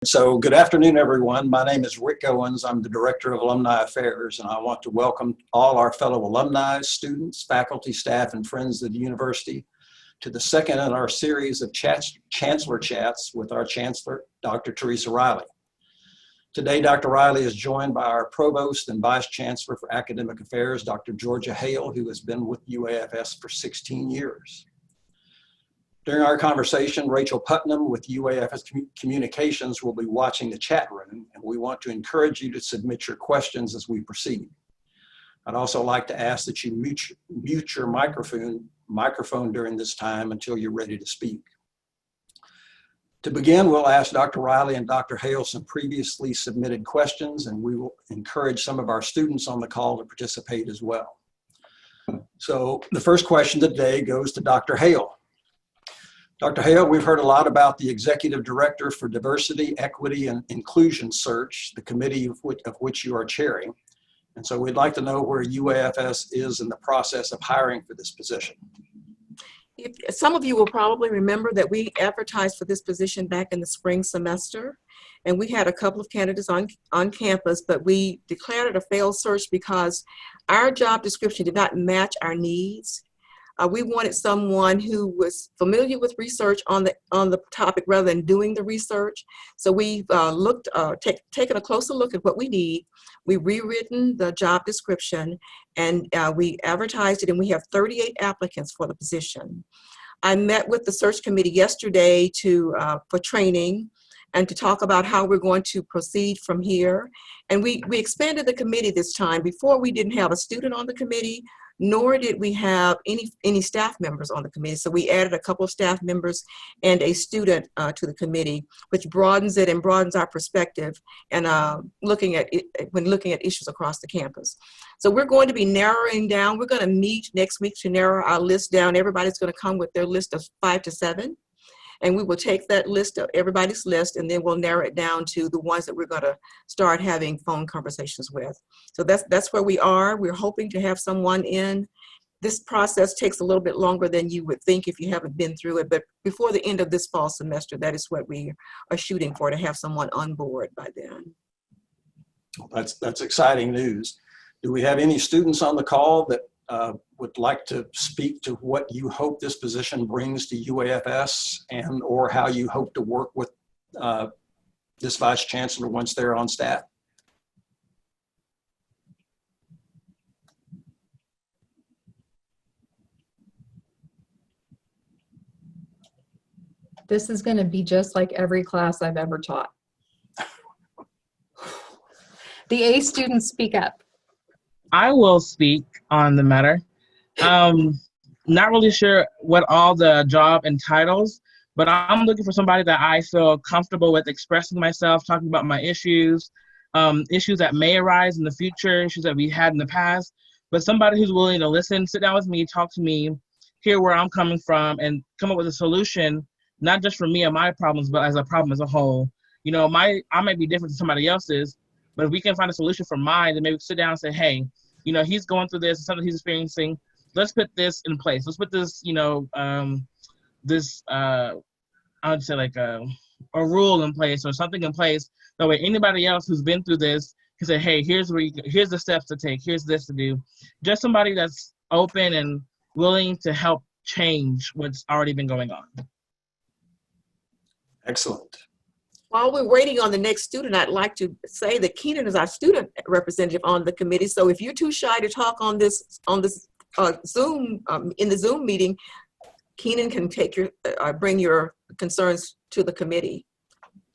So good afternoon, everyone. My name is Rick Goins. I'm the Director of Alumni Affairs, and I want to welcome all our fellow alumni, students, faculty, staff, and friends of the university to the second in our series of Chancellor Chats with our Chancellor, Dr. Terisa Riley. Today, Dr. Riley is joined by our Provost and Vice Chancellor for Academic Affairs, Dr. Georgia Hale, who has been with UAFS for 16 years. During our conversation, Rachel Putnam with UAFS Communications will be watching the chat room, and we want to encourage you to submit your questions as we proceed. I'd also like to ask that you mute your microphone during this time until you're ready to speak. To begin, we'll ask Dr. Riley and Dr. Hale some previously submitted questions, and we will encourage some of our students on the call to participate as well. So the first question today goes to Dr. Hale. Dr. Hale, we've heard a lot about the Executive Director for Diversity, Equity, and Inclusion Search, the committee of which you are chairing. And so we'd like to know where UAFS is in the process of hiring for this position. Some of you will probably remember that we advertised for this position back in the spring semester, and we had a couple of candidates on campus, but we declared it a failed search because our job description did not match our needs. We wanted someone who was familiar with research on the topic rather than doing the research. So we've taken a closer look at what we need. We've rewritten the job description, and we advertised it, and we have 38 applicants for the position. I met with the search committee yesterday for training and to talk about how we're going to proceed from here. And we expanded the committee this time. Before, we didn't have a student on the committee, nor did we have any staff members on the committee. So we added a couple of staff members and a student to the committee, which broadens it and broadens our perspective and when looking at issues across the campus. So we're going to be narrowing down. We're going to meet next week to narrow our list down. Everybody's going to come with their list of 5 to 7. And we will take that list of everybody's list, and then we'll narrow it down to the ones that we're going to start having phone conversations with. So that's where we are. We're hoping to have someone in. This process takes a little bit longer than you would think if you haven't been through it, but before the end of this fall semester, that is what we are shooting for, to have someone on board by then. That's exciting news. Do we have any students on the call that would like to speak to what you hope this position brings to UAFS and or how you hope to work with this Vice Chancellor once they're on staff? This is going to be just like every class I've ever taught. The A students, speak up. I will speak on the matter. Not really sure what all the job entitles, but I'm looking for somebody that I feel comfortable with expressing myself, talking about my issues, issues that may arise in the future, issues that we had in the past, but somebody who's willing to listen, sit down with me, talk to me, hear where I'm coming from, and come up with a solution, not just for me and my problems, but as a problem as a whole. You know, I might be different than somebody else's, but if we can find a solution for mine, then maybe sit down and say, hey, you know, he's going through this, it's something he's experiencing. Let's put this in place. Let's put this, you know, I would say like a rule in place or something in place. That way anybody else who's been through this can say, hey, here's the steps to take, here's this to do. Just somebody that's open and willing to help change what's already been going on. Excellent. While we're waiting on the next student, I'd like to say that Keenan is our student representative on the committee. So if you're too shy to talk on this Zoom, in the Zoom meeting, Keenan can bring your concerns to the committee,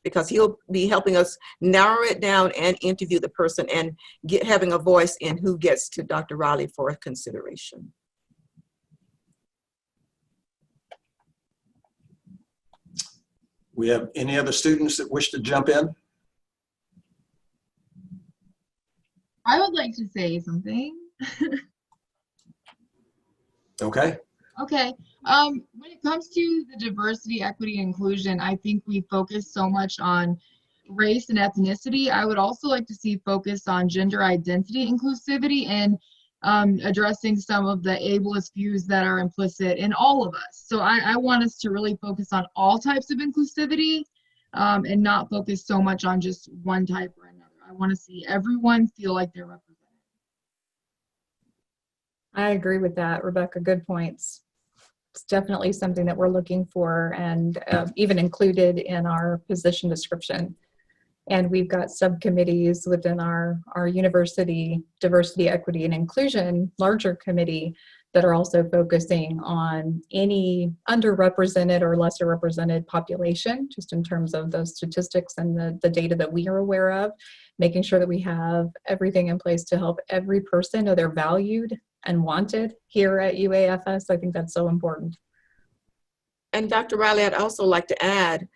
because he'll be helping us narrow it down and interview the person and having a voice in who gets to Dr. Riley for consideration. We have any other students that wish to jump in? I would like to say something. Okay. Okay. When it comes to the diversity, equity, and inclusion, I think we focus so much on race and ethnicity. I would also like to see focus on gender identity inclusivity and addressing some of the ableist views that are implicit in all of us. So I want us to really focus on all types of inclusivity. and not focus so much on just one type or another. I want to see everyone feel like they're represented. I agree with that, Rebecca. Good points. It's definitely something that we're looking for and even included in our position description. And we've got subcommittees within our university diversity, equity, and inclusion larger committee that are also focusing on any underrepresented or lesser represented population, just in terms of those statistics and the data that we are aware of, making sure that we have everything in place to help every person know they're valued and wanted here at UAFS. I think that's so important. And Dr. Riley, I'd also like to add,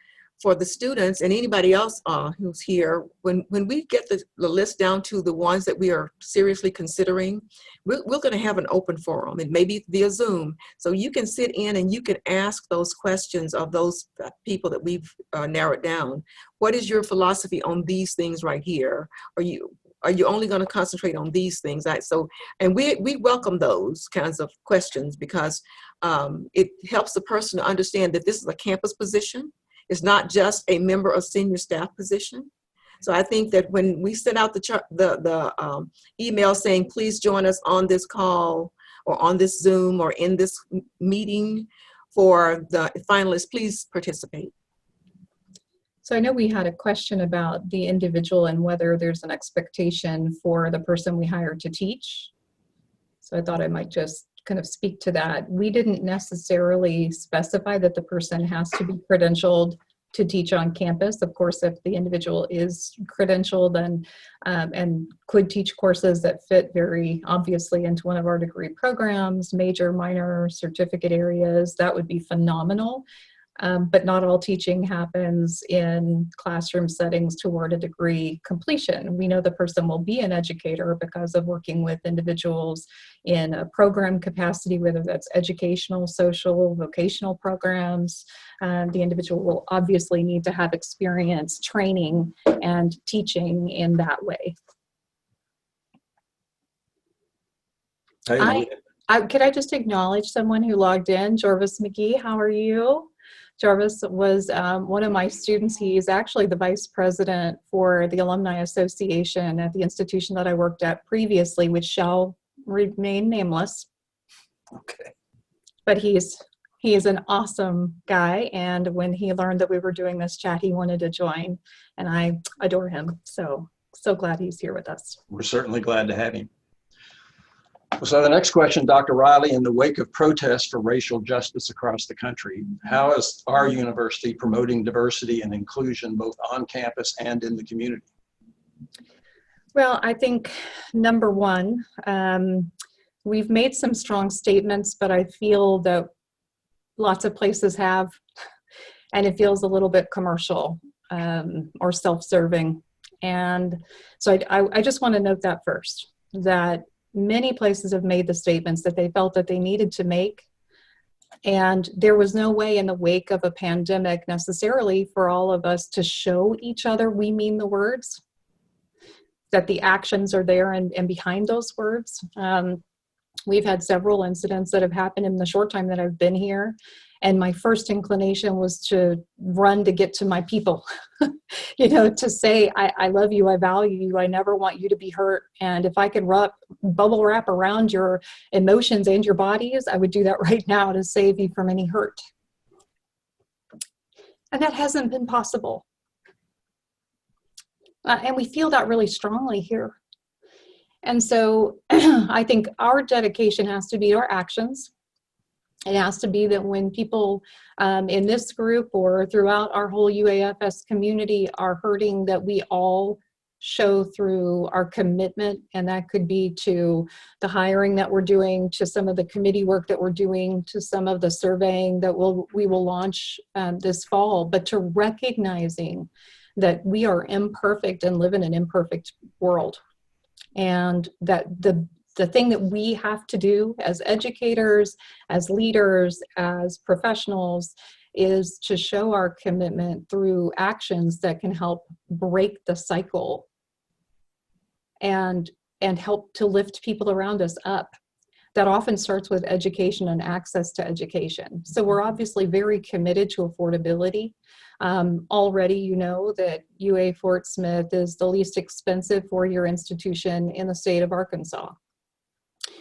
for the students and anybody else who's here, when we get the list down to the ones that we are seriously considering, we're going to have an open forum, and maybe via Zoom. So you can sit in and you can ask those questions of those people that we've narrowed down. What is your philosophy on these things right here? Are you only going to concentrate on these things? And we welcome those kinds of questions because it helps the person to understand that this is a campus position. It's not just a member of senior staff position. So I think that when we send out the email saying, please join us on this call or on this Zoom or in this meeting for the finalists, please participate. So I know we had a question about the individual and whether there's an expectation for the person we hire to teach. So I thought I might just kind of speak to that. We didn't necessarily specify that the person has to be credentialed to teach on campus. Of course, if the individual is credentialed and could teach courses that fit very obviously into one of our degree programs, major, minor, certificate areas, that would be phenomenal. But not all teaching happens in classroom settings toward a degree completion. We know the person will be an educator because of working with individuals in a program capacity, whether that's educational, social, vocational programs. The individual will obviously need to have experience training and teaching in that way. Could I just acknowledge someone who logged in? Jarvis McGee, how are you? Jarvis was one of my students. He's actually the vice president for the Alumni Association at the institution that I worked at previously, which shall remain nameless. Okay. But he is an awesome guy. And when he learned that we were doing this chat, he wanted to join, and I adore him. So glad he's here with us. We're certainly glad to have him. So the next question, Dr. Riley, in the wake of protests for racial justice across the country, how is our university promoting diversity and inclusion both on campus and in the community? Well, I think number one, we've made some strong statements, but I feel that lots of places have, and it feels a little bit commercial or self-serving. And so I just want to note that first, that many places have made the statements that they felt that they needed to make. And there was no way in the wake of a pandemic necessarily for all of us to show each other we mean the words, that the actions are there and behind those words. We've had several incidents that have happened in the short time that I've been here. And my first inclination was to run to get to my people, to say, I love you, I value you, I never want you to be hurt. And if I could bubble wrap around your emotions and your bodies, I would do that right now to save you from any hurt. And that hasn't been possible. And we feel that really strongly here. And so I think our dedication has to be our actions. It has to be that when people in this group or throughout our whole UAFS community are hurting, that we all show through our commitment, and that could be to the hiring that we're doing, to some of the committee work that we're doing, to some of the surveying that we will launch this fall, but to recognizing that we are imperfect and live in an imperfect world. And that the thing that we have to do as educators, as leaders, as professionals, is to show our commitment through actions that can help break the cycle and help to lift people around us up. that often starts with education and access to education. So we're obviously very committed to affordability. Already, you know that UA Fort Smith is the least expensive four-year institution in the state of Arkansas.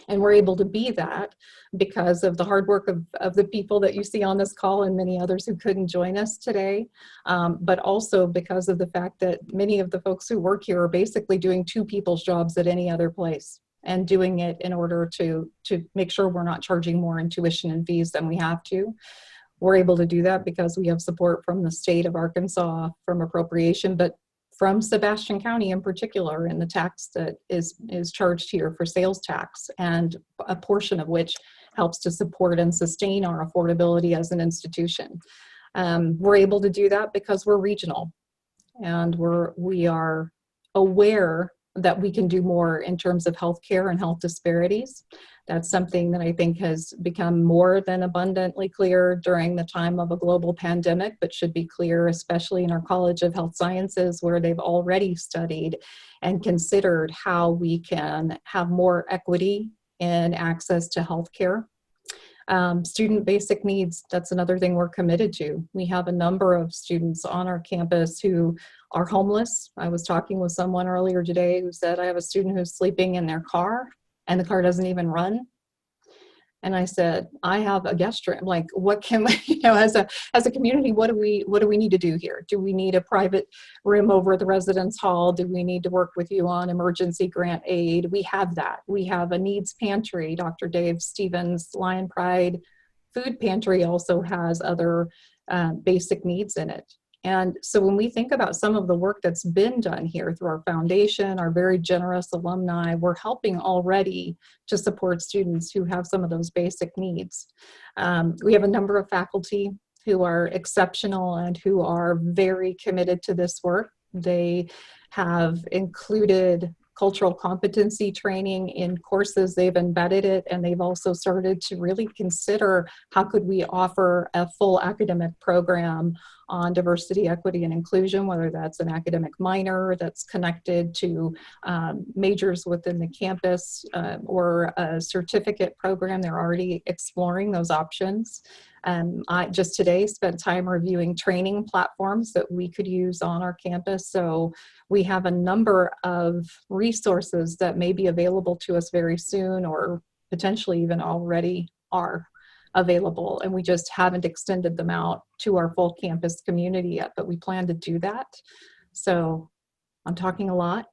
And we're able to be that because of the hard work of the people that you see on this call and many others who couldn't join us today, but also because of the fact that many of the folks who work here are basically doing two people's jobs at any other place, and doing it in order to make sure we're not charging more in tuition and fees than we have to. We're able to do that because we have support from the state of Arkansas from appropriation, but from Sebastian County in particular, in the tax that is charged here for sales tax, and a portion of which helps to support and sustain our affordability as an institution. We're able to do that because we're regional, and we are aware that we can do more in terms of healthcare and health disparities. That's something that I think has become more than abundantly clear during the time of a global pandemic, but should be clear, especially in our College of Health Sciences, where they've already studied and considered how we can have more equity in access to healthcare. Student basic needs, that's another thing we're committed to. We have a number of students on our campus who are homeless. I was talking with someone earlier today who said, I have a student who's sleeping in their car and the car doesn't even run. And I said, I have a guest room. Like, what can we, you know, as a community, what do we need to do here? Do we need a private room over at the residence hall? Do we need to work with you on emergency grant aid? We have that. We have a needs pantry. Dr. Dave Stevens Lion Pride Food Pantry also has other basic needs in it. And so when we think about some of the work that's been done here through our foundation, our very generous alumni, we're helping already to support students who have some of those basic needs. We have a number of faculty who are exceptional and who are very committed to this work. They have included cultural competency training in courses. They've embedded it, and they've also started to really consider how could we offer a full academic program on diversity, equity, and inclusion, whether that's an academic minor that's connected to majors within the campus or a certificate program. They're already exploring those options. I just today spent time reviewing training platforms that we could use on our campus. So we have a number of resources that may be available to us very soon, or potentially even already are available, and we just haven't extended them out to our full campus community yet, but we plan to do that. So I'm talking a lot.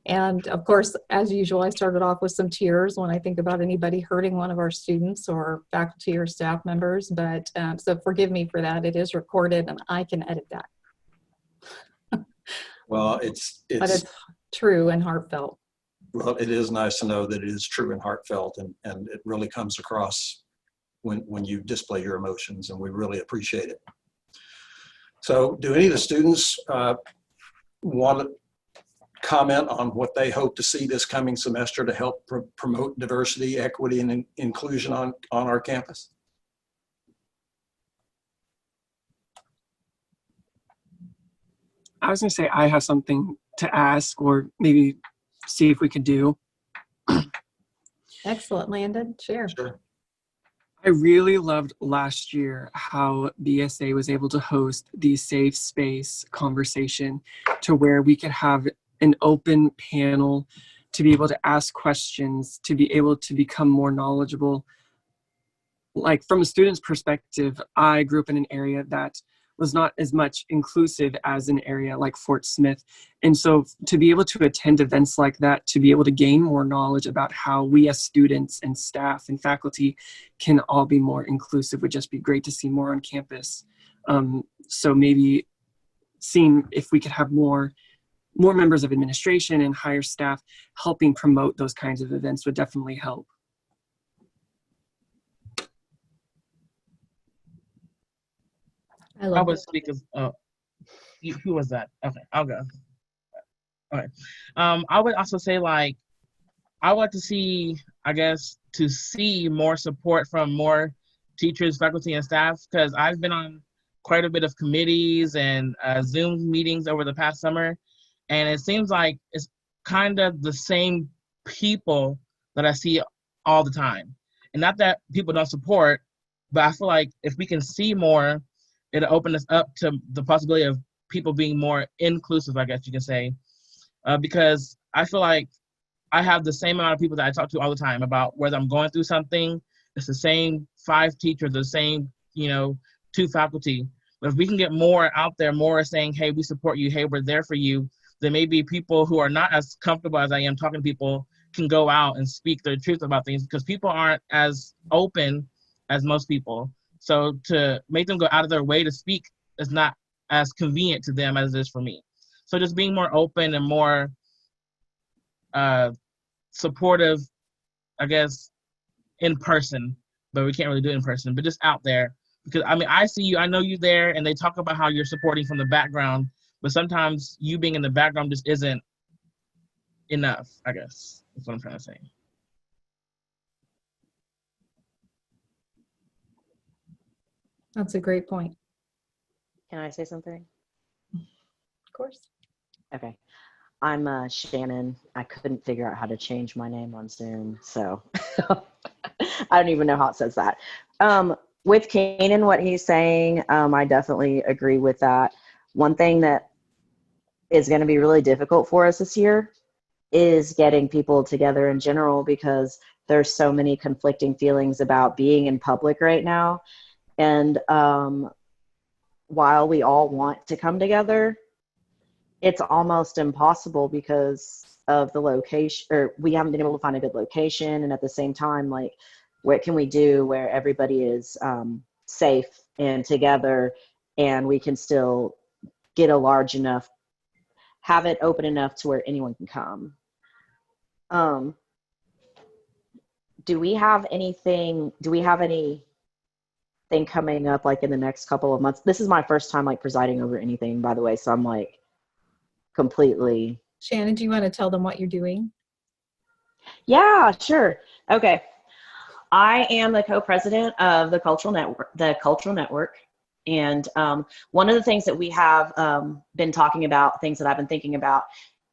And of course, as usual, I started off with some tears when I think about anybody hurting one of our students or faculty or staff members, but so forgive me for that. It is recorded and I can edit that. Well, But it's true and heartfelt. Well, it is nice to know that it is true and heartfelt, and it really comes across when you display your emotions, and we really appreciate it. So do any of the students want to comment on what they hope to see this coming semester to help promote diversity, equity, and inclusion on our campus? I was going to say I have something to ask, or maybe see if we could do. Excellent, Landon. Share. Sure. I really loved last year how BSA was able to host the safe space conversation, to where we could have an open panel to be able to ask questions, to be able to become more knowledgeable. Like, from a student's perspective, I grew up in an area that was not as much inclusive as an area like Fort Smith. And so to be able to attend events like that, to be able to gain more knowledge about how we as students and staff and faculty can all be more inclusive, would just be great to see more on campus. So maybe seeing if we could have more members of administration and higher staff helping promote those kinds of events would definitely help. I would speak of, who was that? Okay, I'll go. Okay. I would also say, like, I would like to see, I guess, to see more support from more teachers, faculty, and staff, because I've been on quite a bit of committees and Zoom meetings over the past summer, and it seems like it's kind of the same people that I see all the time. And not that people don't support, but I feel like if we can see more, it'll open us up to the possibility of people being more inclusive, I guess you can say. Because I feel like I have the same amount of people that I talk to all the time about whether I'm going through something. It's the same 5 teachers, the same, 2 faculty. But if we can get more out there, more saying, hey, we support you, hey, we're there for you, then maybe people who are not as comfortable as I am talking to people can go out and speak their truth about things, because people aren't as open as most people. So to make them go out of their way to speak is not as convenient to them as it is for me. So just being more open and more supportive, I guess, in person, but we can't really do it in person, but just out there. Because I mean, I see you, I know you there, and they talk about how you're supporting from the background, but sometimes you being in the background just isn't enough, I guess. That's what I'm trying to say. That's a great point. Can I say something? Of course. Okay. I'm Shannon. I couldn't figure out how to change my name on Zoom, so I don't even know how it says that. With Kanan, what he's saying, I definitely agree with that. One thing that is going to be really difficult for us this year is getting people together in general, because there's so many conflicting feelings about being in public right now. And while we all want to come together, it's almost impossible because of the location, or we haven't been able to find a good location. And at the same time, like, what can we do where everybody is safe and together, and we can still get a large enough, have it open enough to where anyone can come. Do we have anything coming up like in the next couple of months? This is my first time like presiding over anything, by the way, so I'm like completely. Shannon, do you want to tell them what you're doing? Yeah, sure. Okay. I am the co-president of the Cultural Network. And one of the things that we have been talking about, things that I've been thinking about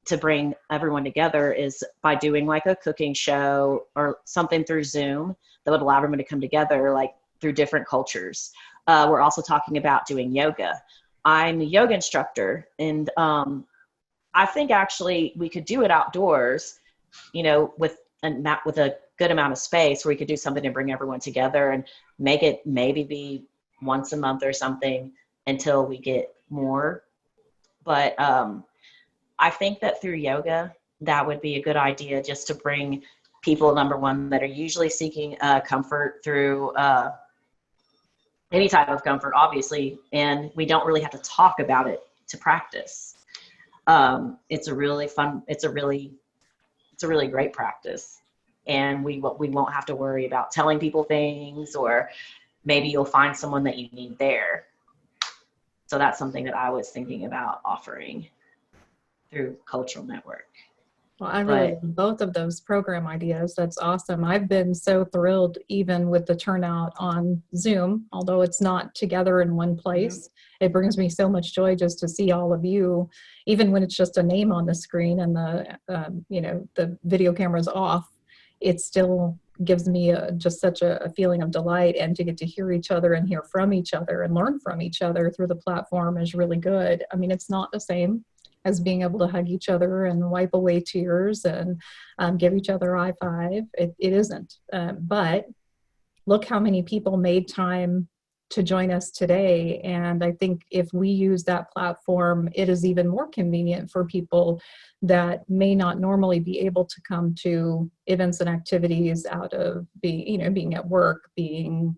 to bring everyone together, is by doing like a cooking show or something through Zoom that would allow everyone to come together, like through different cultures. We're also talking about doing yoga. I'm a yoga instructor, and I think actually we could do it outdoors, with a good amount of space where we could do something to bring everyone together and make it maybe be once a month or something until we get more. But I think that through yoga, that would be a good idea, just to bring people, number one, that are usually seeking comfort through any type of comfort, obviously, and we don't really have to talk about it to practice. It's a really great practice, and we won't have to worry about telling people things, or maybe you'll find someone that you need there. So that's something that I was thinking about offering through Cultural Network. Well, I really love both of those program ideas. That's awesome. I've been so thrilled even with the turnout on Zoom, although it's not together in one place. It brings me so much joy just to see all of you, even when it's just a name on the screen and the video camera's off. It still gives me just such a feeling of delight, and to get to hear each other and hear from each other and learn from each other through the platform is really good. I mean, it's not the same as being able to hug each other and wipe away tears and give each other a high five. It isn't. But look how many people made time to join us today. And I think if we use that platform, it is even more convenient for people that may not normally be able to come to events and activities out of being at work, being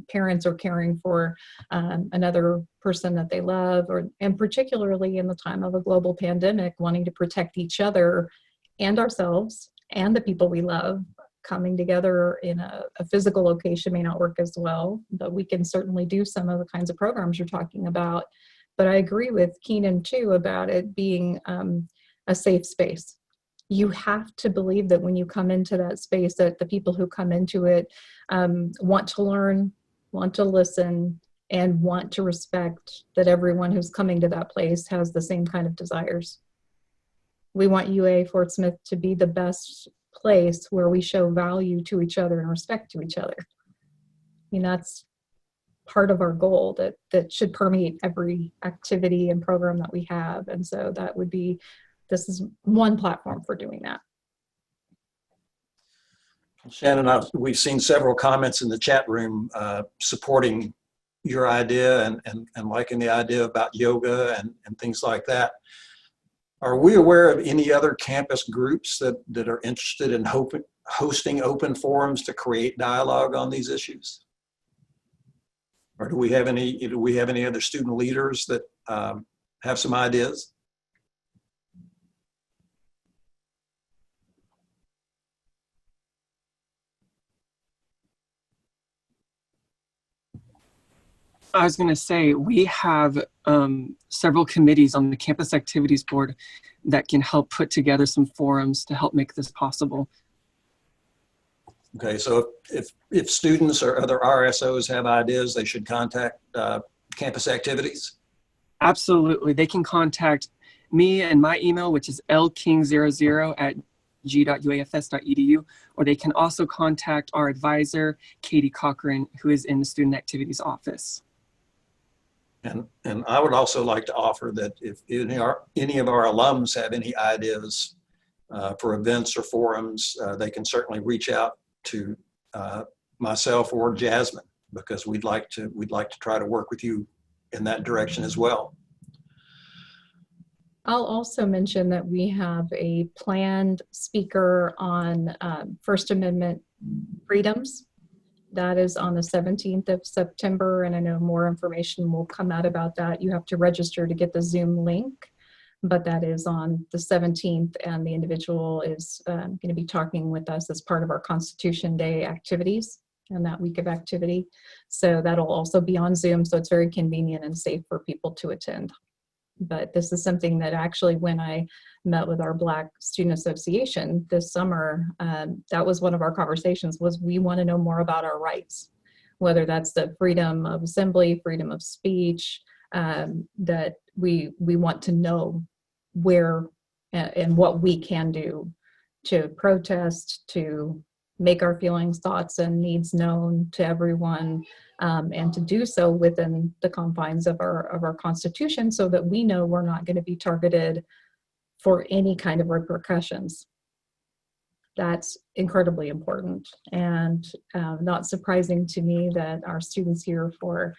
parents or caring for another person that they love, and particularly in the time of a global pandemic, wanting to protect each other and ourselves and the people we love. Coming together in a physical location may not work as well, but we can certainly do some of the kinds of programs you're talking about. But I agree with Keenan too about it being a safe space. You have to believe that when you come into that space, that the people who come into it want to learn, want to listen, and want to respect that everyone who's coming to that place has the same kind of desires. We want UA Fort Smith to be the best place where we show value to each other and respect to each other. I mean, that's part of our goal that should permeate every activity and program that we have. And so that would be, this is one platform for doing that. Shannon, we've seen several comments in the chat room supporting your idea and liking the idea about yoga and things like that. Are we aware of any other campus groups that are interested in hosting open forums to create dialogue on these issues? Or do we have any other student leaders that have some ideas? I was going to say, we have several committees on the Campus Activities Board that can help put together some forums to help make this possible. Okay, so if students or other RSOs have ideas, they should contact Campus Activities? Absolutely. They can contact me and my email, which is lking00@g.uafs.edu, or they can also contact our advisor, Katie Cochran, who is in the Student Activities Office. And I would also like to offer that if any of our alums have any ideas for events or forums, they can certainly reach out to myself or Jasmine, because we'd like to try to work with you in that direction as well. I'll also mention that we have a planned speaker on First Amendment freedoms. That is on the 17th of September, and I know more information will come out about that. You have to register to get the Zoom link, but that is on the 17th, and the individual is going to be talking with us as part of our Constitution Day activities and that week of activity. So that'll also be on Zoom, so it's very convenient and safe for people to attend. But this is something that actually, when I met with our Black Student Association this summer, that was one of our conversations, was we want to know more about our rights, whether that's the freedom of assembly, freedom of speech, that we want to know where and what we can do to protest, to make our feelings, thoughts, and needs known to everyone, and to do so within the confines of our Constitution, so that we know we're not going to be targeted for any kind of repercussions. That's incredibly important, and not surprising to me that our students here for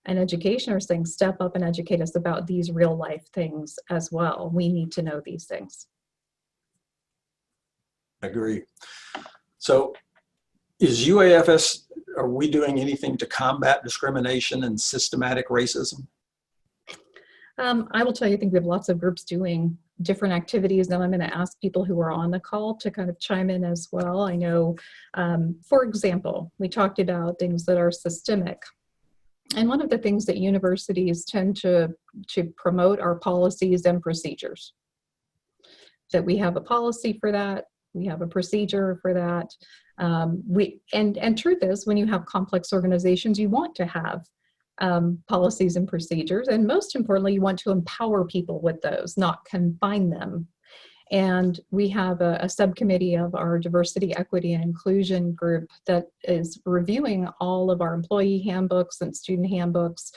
an education are saying, step up and educate us about these real life things as well. We need to know these things. I agree. So is UAFS, are we doing anything to combat discrimination and systematic racism? I will tell you, I think we have lots of groups doing different activities. Now I'm going to ask people who are on the call to kind of chime in as well. I know, for example, we talked about things that are systemic. And one of the things that universities tend to promote are policies and procedures. That we have a policy for that, we have a procedure for that. And truth is, when you have complex organizations, you want to have policies and procedures, and most importantly, you want to empower people with those, not confine them. And we have a subcommittee of our diversity, equity, and inclusion group that is reviewing all of our employee handbooks and student handbooks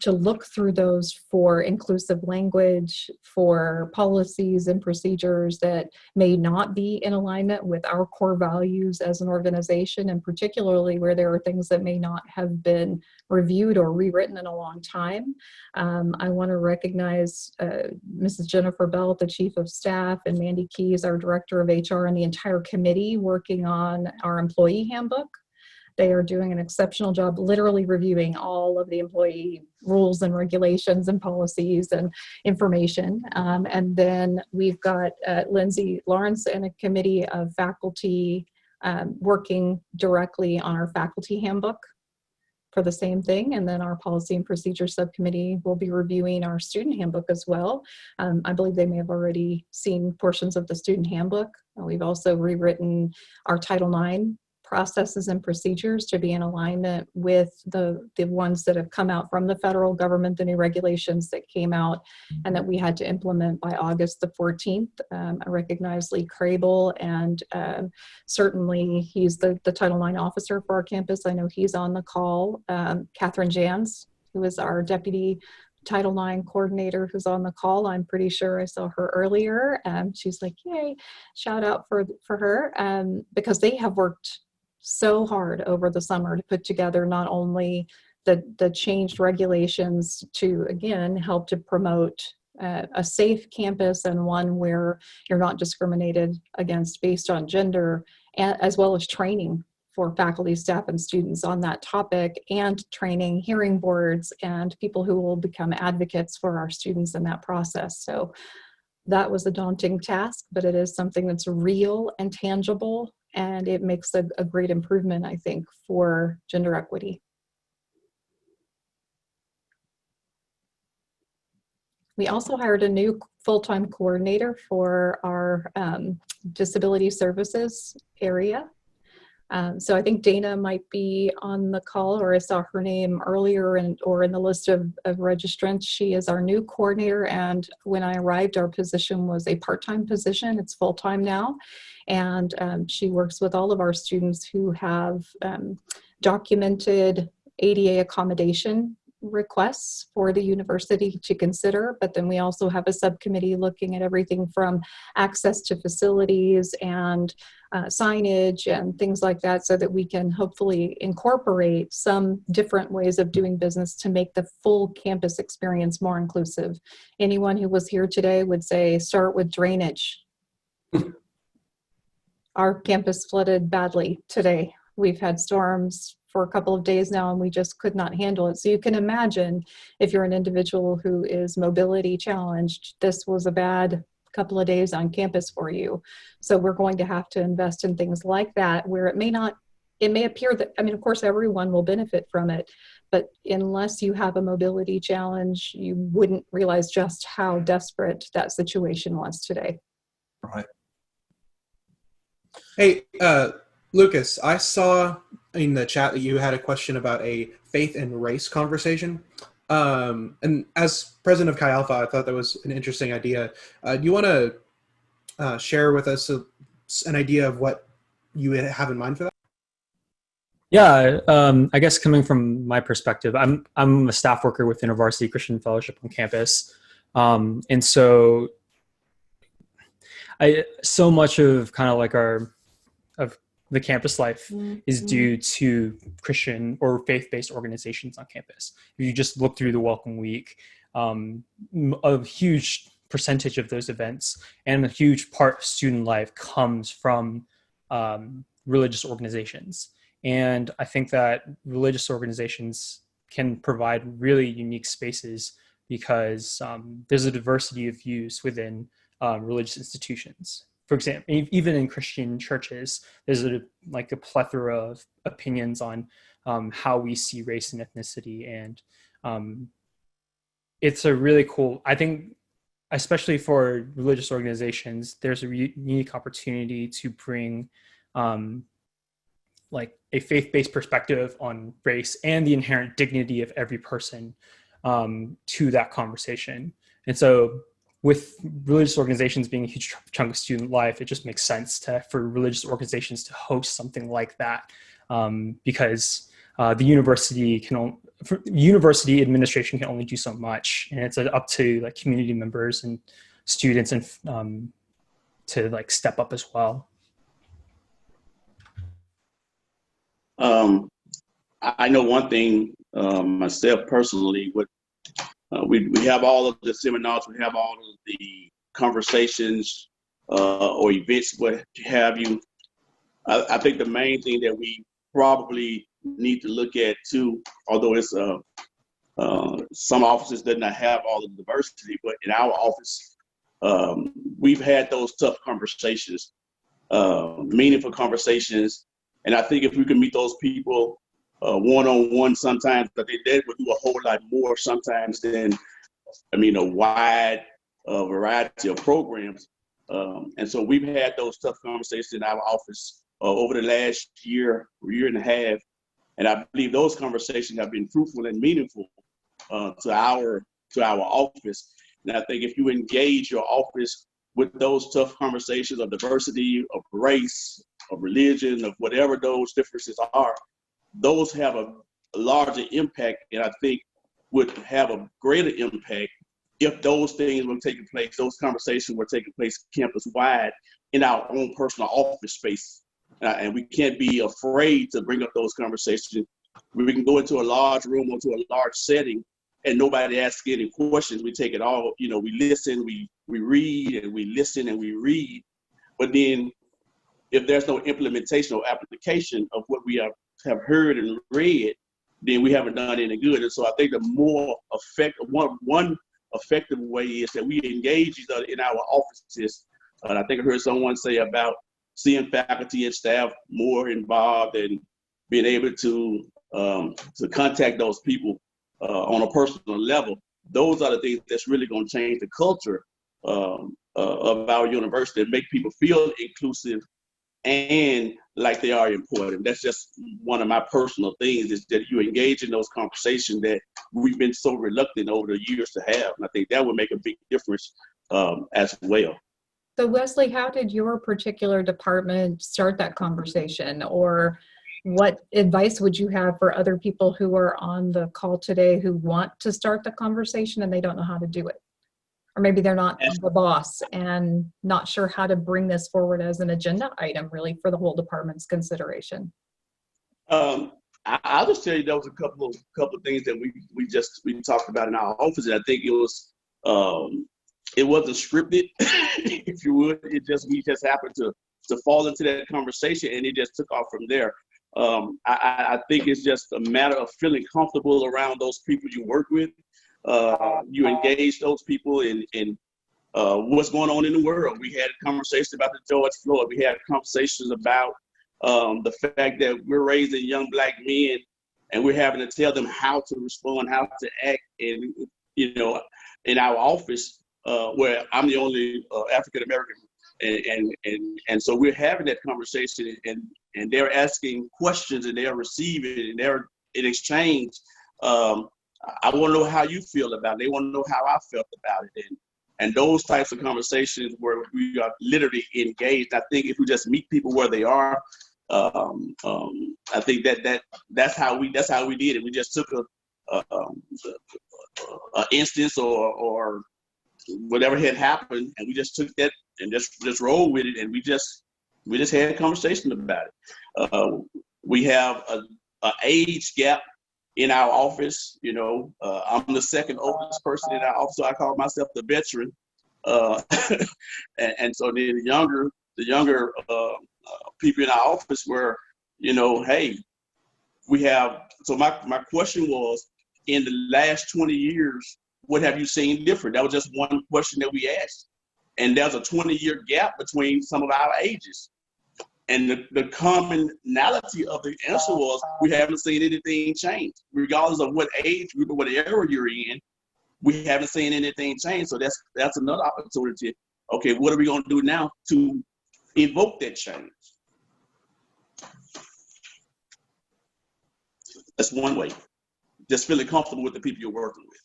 to look through those for inclusive language, for policies and procedures that may not be in alignment with our core values as an organization, and particularly where there are things that may not have been reviewed or rewritten in a long time. I want to recognize Mrs. Jennifer Bell, the Chief of Staff, and Mandy Keys, our Director of HR, and the entire committee working on our employee handbook. They are doing an exceptional job, literally reviewing all of the employee rules and regulations and policies and information. And then we've got Lindsay Lawrence and a committee of faculty working directly on our faculty handbook for the same thing. And then our policy and procedure subcommittee will be reviewing our student handbook as well. I believe they may have already seen portions of the student handbook. We've also rewritten our Title IX processes and procedures to be in alignment with the ones that have come out from the federal government, the new regulations that came out and that we had to implement by August the 14th. I recognize Lee Crable, and certainly he's the Title IX officer for our campus. I know he's on the call. Catherine Jans, who is our deputy Title IX coordinator, who's on the call. I'm pretty sure I saw her earlier. She's like, yay, shout out for her, because they have worked so hard over the summer to put together not only the changed regulations to, again, help to promote a safe campus and one where you're not discriminated against based on gender, as well as training for faculty, staff, and students on that topic, and training hearing boards and people who will become advocates for our students in that process. So that was a daunting task, but it is something that's real and tangible, and it makes a great improvement, I think, for gender equity. We also hired a new full-time coordinator for our disability services area. So I think Dana might be on the call, or I saw her name earlier or in the list of registrants. She is our new coordinator, and when I arrived, our position was a part-time position. It's full-time now, and she works with all of our students who have documented ADA accommodation requests for the university to consider. But then we also have a subcommittee looking at everything from access to facilities and signage and things like that, so that we can hopefully incorporate some different ways of doing business to make the full campus experience more inclusive. Anyone who was here today would say, start with drainage. Our campus flooded badly today. We've had storms for a couple of days now, and we just could not handle it. So you can imagine, if you're an individual who is mobility challenged, this was a bad couple of days on campus for you. So we're going to have to invest in things like that, where it may appear that, I mean, of course, everyone will benefit from it, but unless you have a mobility challenge, you wouldn't realize just how desperate that situation was today. Right. Hey, Lucas, I saw in the chat that you had a question about a faith and race conversation. And as president of Chi Alpha, I thought that was an interesting idea. Do you want to share with us an idea of what you have in mind for that? Yeah, I guess coming from my perspective, I'm a staff worker with InterVarsity Christian Fellowship on campus. And so so much of kind of like of the campus life is due to Christian or faith-based organizations on campus. If you just look through the Welcome Week, a huge percentage of those events and a huge part of student life comes from religious organizations. And I think that religious organizations can provide really unique spaces because there's a diversity of views within religious institutions. For example, even in Christian churches, there's a plethora of opinions on how we see race and ethnicity. And it's a really cool, I think, especially for religious organizations, there's a unique opportunity to bring a faith-based perspective on race and the inherent dignity of every person to that conversation. And so with religious organizations being a huge chunk of student life, it just makes sense for religious organizations to host something like that, because the university administration can only do so much, and it's up to community members and students and to step up as well. I know one thing myself personally. We have all of the seminars, we have all of the conversations or events, what have you. I think the main thing that we probably need to look at too, although it's some offices did not have all the diversity, but in our office, we've had those tough conversations, meaningful conversations. And I think if we can meet those people one-on-one sometimes, but that would do a whole lot more sometimes than, a wide variety of programs. And so we've had those tough conversations in our office over the last year and a half. And I believe those conversations have been fruitful and meaningful to our office. And I think if you engage your office with those tough conversations of diversity, of race, of religion, of whatever those differences are, those have a larger impact, and I think would have a greater impact if those things were taking place, those conversations were taking place campus-wide in our own personal office space. And we can't be afraid to bring up those conversations. We can go into a large room or to a large setting and nobody asks any questions. We take it all, you know, we listen, we read, and we listen and we read. But then if there's no implementation or application of what we have heard and read, then we haven't done any good. And so I think the more effective, one effective way is that we engage each other in our offices. And I think I heard someone say about seeing faculty and staff more involved and being able to contact those people on a personal level. Those are the things that's really going to change the culture of our university and make people feel inclusive and like they are important. That's just one of my personal things, is that you engage in those conversations that we've been so reluctant over the years to have. And I think that would make a big difference as well. So Wesley, how did your particular department start that conversation? Or what advice would you have for other people who are on the call today who want to start the conversation and they don't know how to do it? Or maybe they're not the boss and not sure how to bring this forward as an agenda item really for the whole department's consideration. I'll just tell you there was a couple of things that we talked about in our office, and I think it wasn't scripted, if you would. We just happened to fall into that conversation, and it just took off from there. I think it's just a matter of feeling comfortable around those people you work with. You engage those people in what's going on in the world. We had conversations about the George Floyd. We had conversations about the fact that we're raising young Black men and we're having to tell them how to respond, how to act. And, you know, in our office, where I'm the only African American, and so we're having that conversation, and they're asking questions and they're receiving and they're in exchange. I want to know how you feel about it. They want to know how I felt about it. And those types of conversations where we are literally engaged. I think if we just meet people where they are, I think that's how we did it. We just took a instance or whatever had happened, and we just took that and just rolled with it, and we just had a conversation about it. We have an age gap in our office. You know, I'm the second oldest person in our office, so I call myself the veteran. And so then the younger people in our office were, you know, hey, we have. So my question was, in the last 20 years, what have you seen different? That was just one question that we asked. And there's a 20-year gap between some of our ages. And the commonality of the answer was, we haven't seen anything change. Regardless of what age group or what era you're in, we haven't seen anything change. So that's another opportunity. Okay, what are we going to do now to evoke that change? That's one way. Just feeling comfortable with the people you're working with.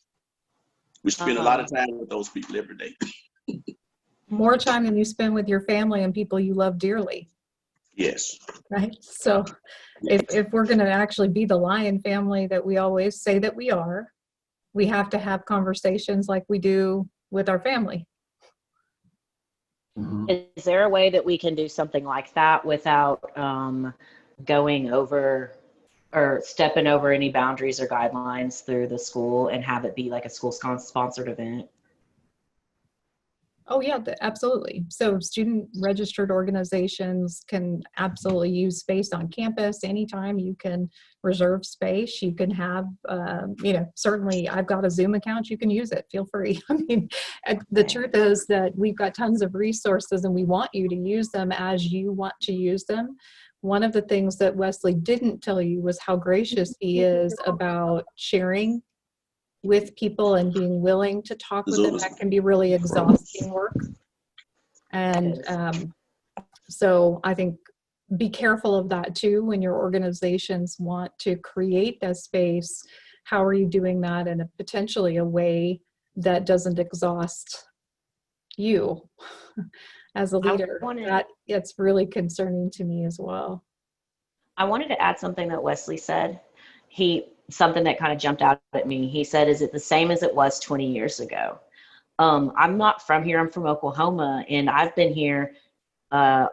We spend a lot of time with those people every day. More time than you spend with your family and people you love dearly. Yes. Right. So if we're going to actually be the Lion family that we always say that we are, we have to have conversations like we do with our family. Is there a way that we can do something like that without going over or stepping over any boundaries or guidelines through the school and have it be like a school sponsored event? Oh yeah, absolutely. So student registered organizations can absolutely use space on campus anytime. You can reserve space. You can have, you know, certainly I've got a Zoom account, you can use it, feel free. I mean, the truth is that we've got tons of resources and we want you to use them as you want to use them. One of the things that Wesley didn't tell you was how gracious he is about sharing with people and being willing to talk with them. That can be really exhausting work. And so I think be careful of that too when your organizations want to create that space. How are you doing that in a potentially a way that doesn't exhaust you as a leader? That it's really concerning to me as well. I wanted to add something that Wesley said. Something that kind of jumped out at me. He said, "Is it the same as it was 20 years ago?" I'm not from here. I'm from Oklahoma, and I've been here 10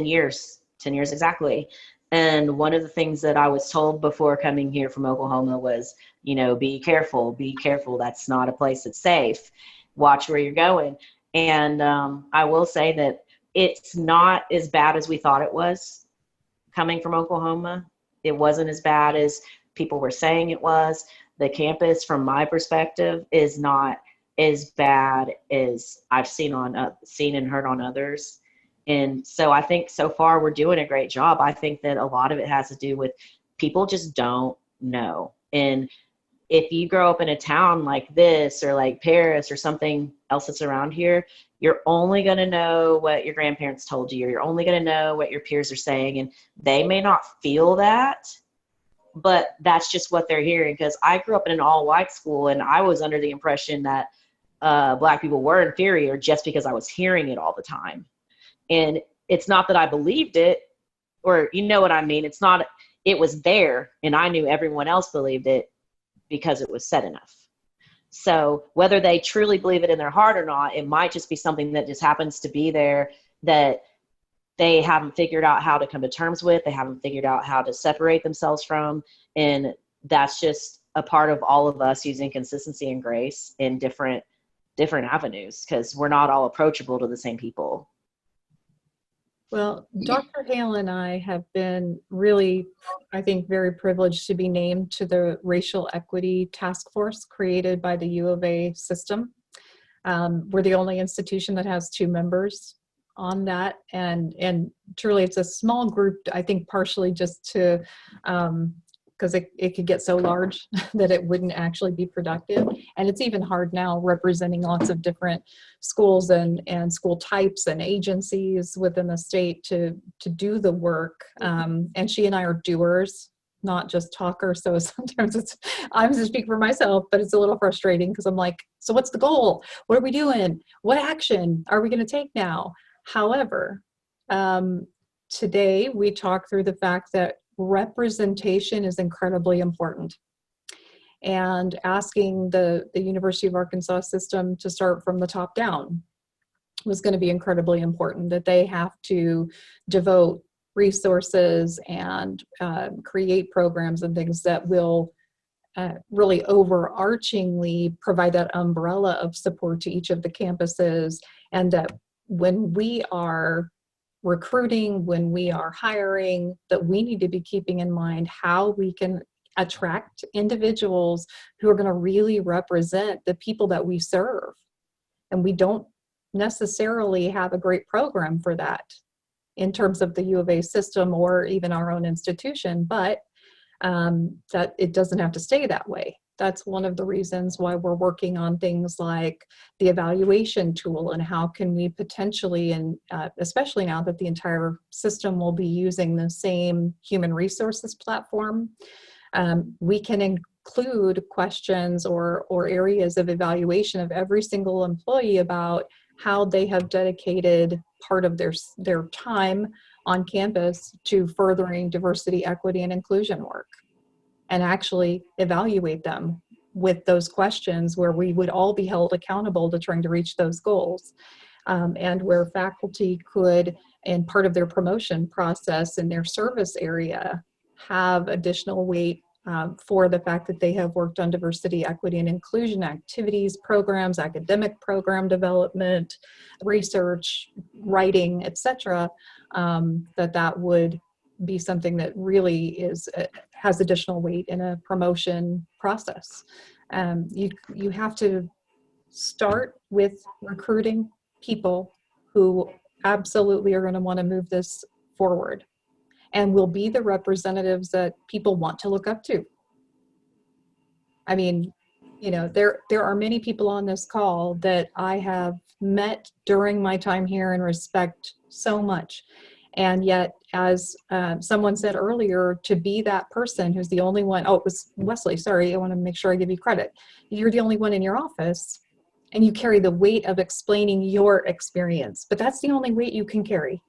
years exactly. And one of the things that I was told before coming here from Oklahoma was, be careful, be careful. That's not a place that's safe. Watch where you're going. And I will say that it's not as bad as we thought it was coming from Oklahoma. It wasn't as bad as people were saying it was. The campus, from my perspective, is not as bad as I've seen and heard on others. And so I think so far we're doing a great job. I think that a lot of it has to do with people just don't know. And if you grow up in a town like this or like Paris or something else that's around here, you're only going to know what your grandparents told you. You're only going to know what your peers are saying. And they may not feel that, but that's just what they're hearing. Because I grew up in an all-white school, and I was under the impression that Black people were inferior just because I was hearing it all the time. And it's not that I believed it, or you know what I mean? It's not, it was there, and I knew everyone else believed it because it was said enough. So whether they truly believe it in their heart or not, it might just be something that just happens to be there that they haven't figured out how to come to terms with. They haven't figured out how to separate themselves from. And that's just a part of all of us using consistency and grace in different avenues, because we're not all approachable to the same people. Well, Dr. Hale and I have been really, I think, very privileged to be named to the Racial Equity Task Force created by the U of A system. We're the only institution that has 2 members on that, and truly it's a small group, I think partially just to, because it could get so large that it wouldn't actually be productive. And it's even hard now representing lots of different schools and school types and agencies within the state to do the work. And she and I are doers, not just talkers. So sometimes I'm just speaking for myself, but it's a little frustrating because I'm like, so what's the goal? What are we doing? What action are we going to take now? However, today we talk through the fact that representation is incredibly important, and asking the University of Arkansas system to start from the top down was going to be incredibly important, that they have to devote resources and create programs and things that will really overarchingly provide that umbrella of support to each of the campuses, and that when we are recruiting, when we are hiring, that we need to be keeping in mind how we can attract individuals who are going to really represent the people that we serve. And we don't necessarily have a great program for that in terms of the U of A system or even our own institution, but that it doesn't have to stay that way. That's one of the reasons why we're working on things like the evaluation tool, and how can we potentially, and especially now that the entire system will be using the same human resources platform, we can include questions or areas of evaluation of every single employee about how they have dedicated part of their time on campus to furthering diversity, equity, and inclusion work, and actually evaluate them with those questions where we would all be held accountable to trying to reach those goals. And where faculty could, in part of their promotion process in their service area, have additional weight for the fact that they have worked on diversity, equity, and inclusion activities, programs, academic program development, research, writing, etc., that would be something that really has additional weight in a promotion process. You have to start with recruiting people who absolutely are going to want to move this forward and will be the representatives that people want to look up to. I mean, there are many people on this call that I have met during my time here and respect so much. And yet, as someone said earlier, to be that person who's the only one, oh, it was Wesley, sorry, I want to make sure I give you credit. You're the only one in your office, and you carry the weight of explaining your experience, but that's the only weight you can carry.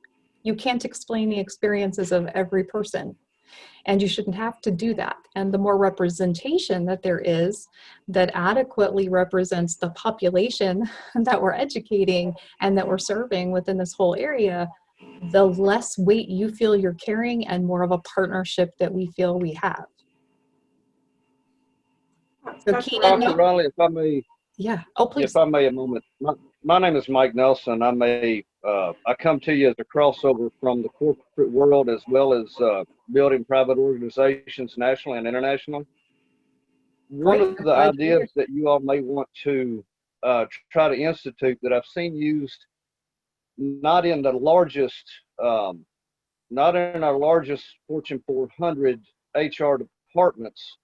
You can't explain the experiences of every person, and you shouldn't have to do that. And the more representation that there is that adequately represents the population that we're educating and that we're serving within this whole area, the less weight you feel you're carrying and more of a partnership that we feel we have. So Keenan, Dr. Riley, if I may, yeah. Oh, please. if I may a moment. My name is Mike Nelson. I come to you as a crossover from the corporate world as well as building private organizations nationally and internationally. One of the ideas that you all may want to try to institute that I've seen used not in the largest, not in our largest Fortune 400 HR departments,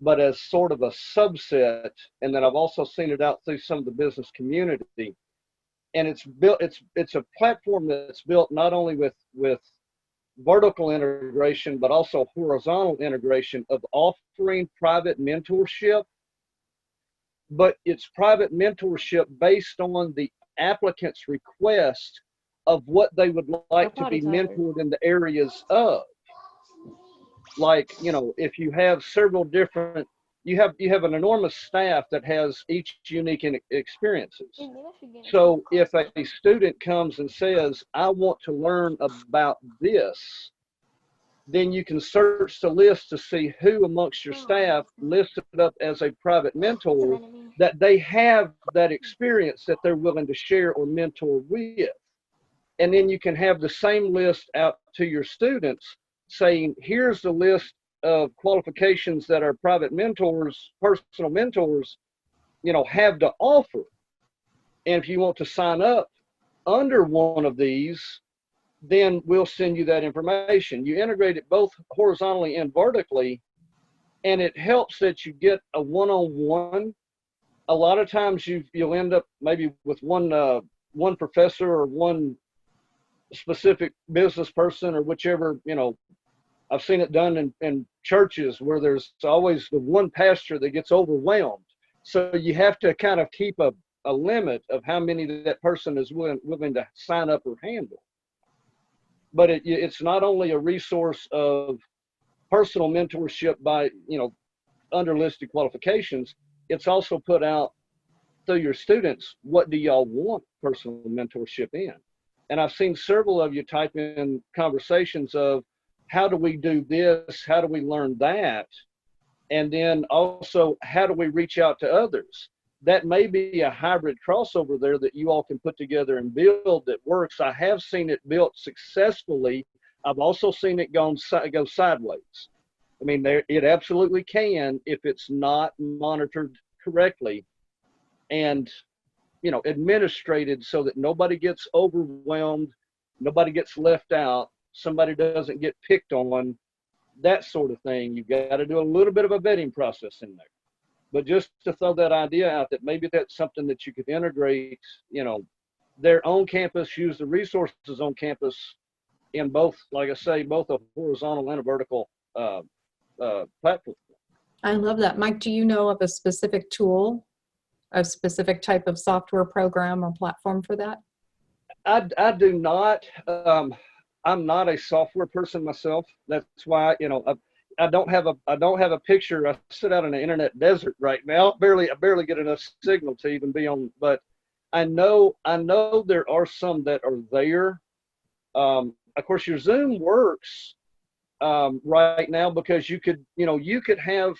but as sort of a subset, and then I've also seen it out through some of the business community. And it's built, it's a platform that's built not only with vertical integration, but also horizontal integration of offering private mentorship. But it's private mentorship based on the applicant's request of what they would like to be mentored in the areas of. Like, you know, if you have several different, you have an enormous staff that has each unique experiences. So if a student comes and says, I want to learn about this, then you can search the list to see who amongst your staff listed up as a private mentor that they have that experience that they're willing to share or mentor with. And then you can have the same list out to your students saying, here's the list of qualifications that our private mentors, personal mentors, you know, have to offer. And if you want to sign up under one of these, then we'll send you that information. You integrate it both horizontally and vertically, and it helps that you get a one-on-one. A lot of times you'll end up maybe with one professor or one specific business person or whichever, you know. I've seen it done in churches where there's always the one pastor that gets overwhelmed. So you have to kind of keep a limit of how many that person is willing to sign up or handle. But it's not only a resource of personal mentorship by, you know, under listed qualifications, it's also put out through your students, what do y'all want personal mentorship in? And I've seen several of you type in conversations of, how do we do this? How do we learn that? And then also, how do we reach out to others? That may be a hybrid crossover there that you all can put together and build that works. I have seen it built successfully. I've also seen it go sideways. I mean, it absolutely can if it's not monitored correctly and, you know, administrated so that nobody gets overwhelmed, nobody gets left out, somebody doesn't get picked on, that sort of thing. You've got to do a little bit of a vetting process in there. But just to throw that idea out that maybe that's something that you could integrate, you know, their own campus, use the resources on campus in both, like I say, both a horizontal and a vertical platform. I love that. Mike, do you know of a specific tool, a specific type of software program or platform for that? I do not. I'm not a software person myself. That's why, you know, I don't have a picture. I sit out in the internet desert right now. I barely get enough signal to even be on. But I know there are some that are there. Of course, your Zoom works right now because you could have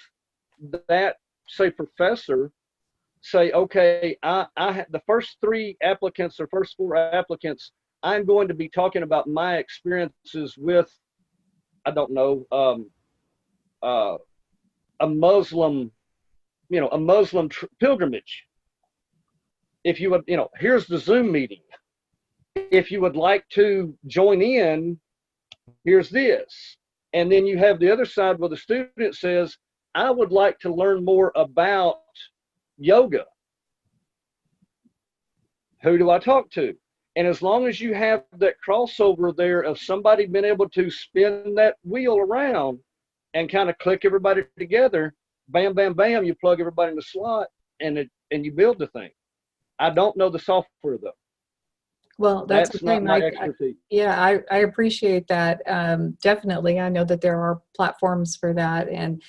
that, say, professor say, okay, I the first 3 applicants or first 4 applicants, I'm going to be talking about my experiences with, I don't know, a Muslim, you know, a Muslim pilgrimage. If you would, you know, here's the Zoom meeting. If you would like to join in, here's this. And then you have the other side where the student says, I would like to learn more about yoga. Who do I talk to? And as long as you have that crossover there of somebody being able to spin that wheel around and kind of click everybody together, bam, bam, bam, you plug everybody in the slot and you build the thing. I don't know the software though. Well, that's That's okay, not my Mike. expertise. Yeah, I appreciate that. Definitely. I know that there are platforms for that. And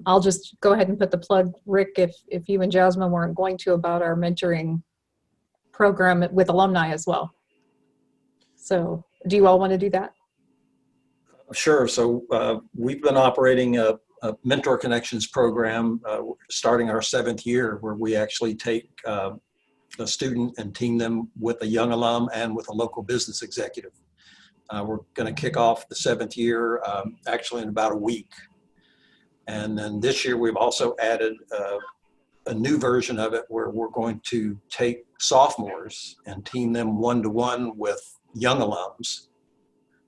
I'll just go ahead and put the plug, Rick, if you and Jasmine weren't going to, about our mentoring program with alumni as well. So do you all want to do that? Sure. So we've been operating a Mentor Connections program starting our 7th year, where we actually take a student and team them with a young alum and with a local business executive. We're going to kick off the 7th year actually in about a week. And then this year we've also added a new version of it where we're going to take sophomores and team them one-to-one with young alums,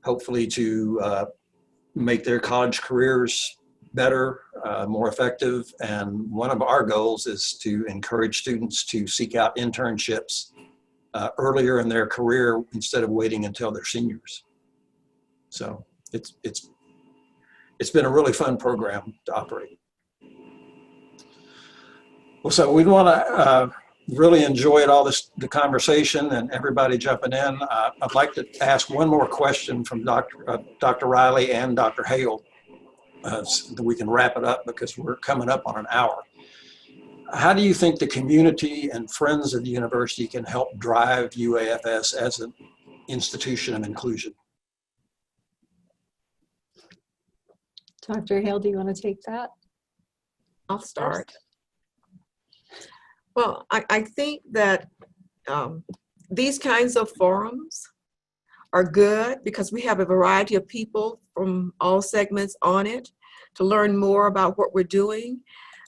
hopefully to make their college careers better, more effective. And one of our goals is to encourage students to seek out internships earlier in their career instead of waiting until they're seniors. So it's been a really fun program to operate. Well, so we want to really enjoyed the conversation and everybody jumping in. I'd like to ask one more question from Dr. Riley and Dr. Hale so that we can wrap it up because we're coming up on an hour. How do you think the community and friends of the university can help drive UAFS as an institution of inclusion? Dr. Hale, do you want to take that? I'll start. Well, I think that these kinds of forums are good because we have a variety of people from all segments on it to learn more about what we're doing.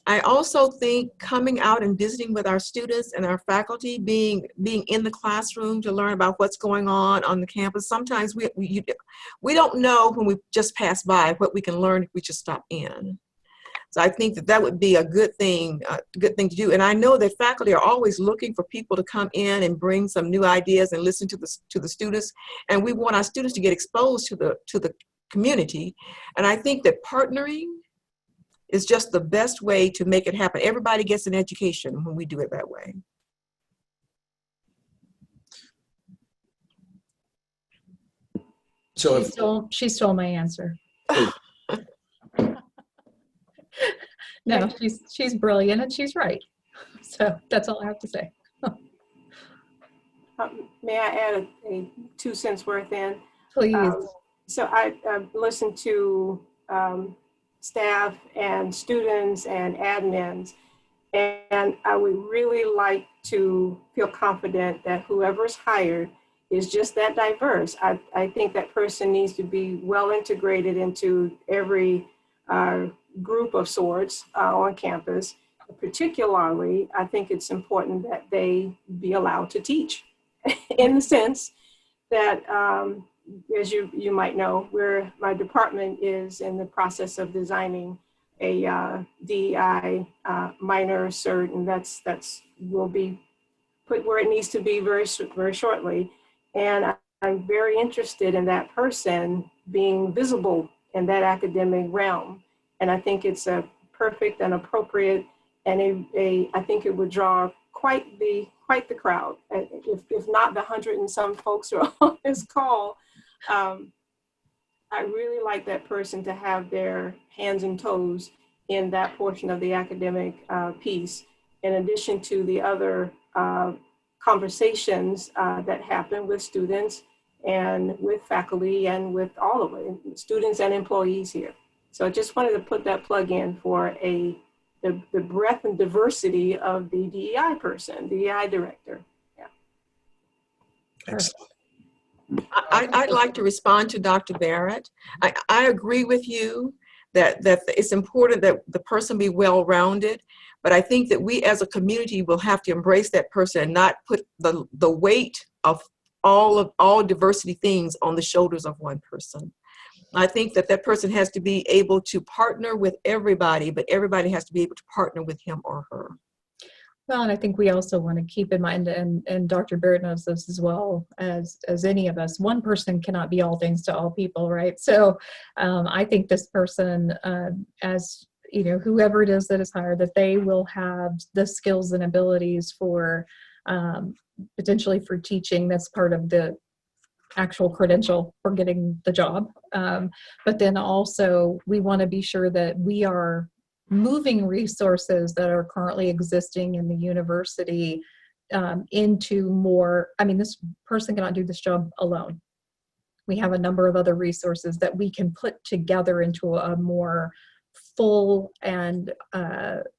I also think coming out and visiting with our students and our faculty, being in the classroom to learn about what's going on the campus. Sometimes we don't know when we just pass by what we can learn if we just stop in. So I think that would be a good thing to do. And I know that faculty are always looking for people to come in and bring some new ideas and listen to the students. And we want our students to get exposed to the community. And I think that partnering is just the best way to make it happen. Everybody gets an education when we do it that way. So she stole my answer. No, she's brilliant and she's right. So that's all I have to say. May I add a 2 cents worth in? Please. So I listened to staff and students and admins, and I would really like to feel confident that whoever's hired is just that diverse. I think that person needs to be well integrated into every group of sorts on campus. Particularly, I think it's important that they be allowed to teach in the sense that, as you might know, my department is in the process of designing a DEI minor cert, and that's will be put where it needs to be very shortly. And I'm very interested in that person being visible in that academic realm. And I think it's a perfect and appropriate, and I think it would draw quite the crowd. If not the 100 and some folks who are on this call, I really like that person to have their hands and toes in that portion of the academic piece, in addition to the other conversations that happen with students and with faculty and with all of it, students and employees here. So I just wanted to put that plug in for the breadth and diversity of the DEI person, DEI director. Yeah. Excellent. I'd like to respond to Dr. Barrett. I agree with you that it's important that the person be well-rounded, but I think that we as a community will have to embrace that person and not put the weight of all diversity things on the shoulders of one person. I think that person has to be able to partner with everybody, but everybody has to be able to partner with him or her. Well, and I think we also want to keep in mind, and Dr. Barrett knows this as well as any of us, one person cannot be all things to all people, right? So I think this person, as you know, whoever it is that is hired, that they will have the skills and abilities for potentially for teaching. That's part of the actual credential for getting the job. But then also we want to be sure that we are moving resources that are currently existing in the university into more, I mean, this person cannot do this job alone. We have a number of other resources that we can put together into a more full and,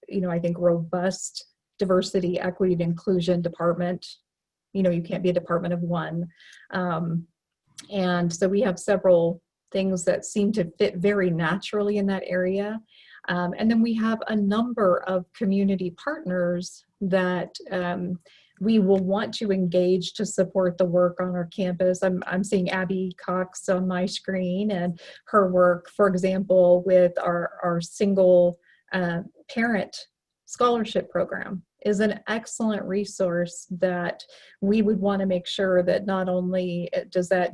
you know, I think robust diversity, equity, and inclusion department. You know, you can't be a department of one. And so we have several things that seem to fit very naturally in that area. And then we have a number of community partners that we will want to engage to support the work on our campus. I'm seeing Abby Cox on my screen, and her work, for example, with our single parent scholarship program is an excellent resource that we would want to make sure that not only does that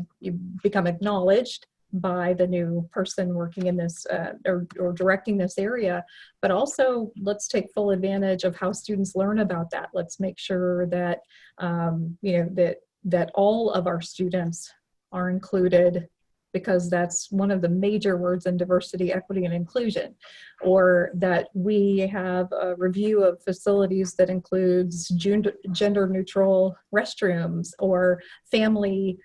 become acknowledged by the new person working in this or directing this area, but also let's take full advantage of how students learn about that. Let's make sure that you know, that all of our students are included, because that's one of the major words in diversity, equity, and inclusion. Or that we have a review of facilities that includes gender neutral restrooms or family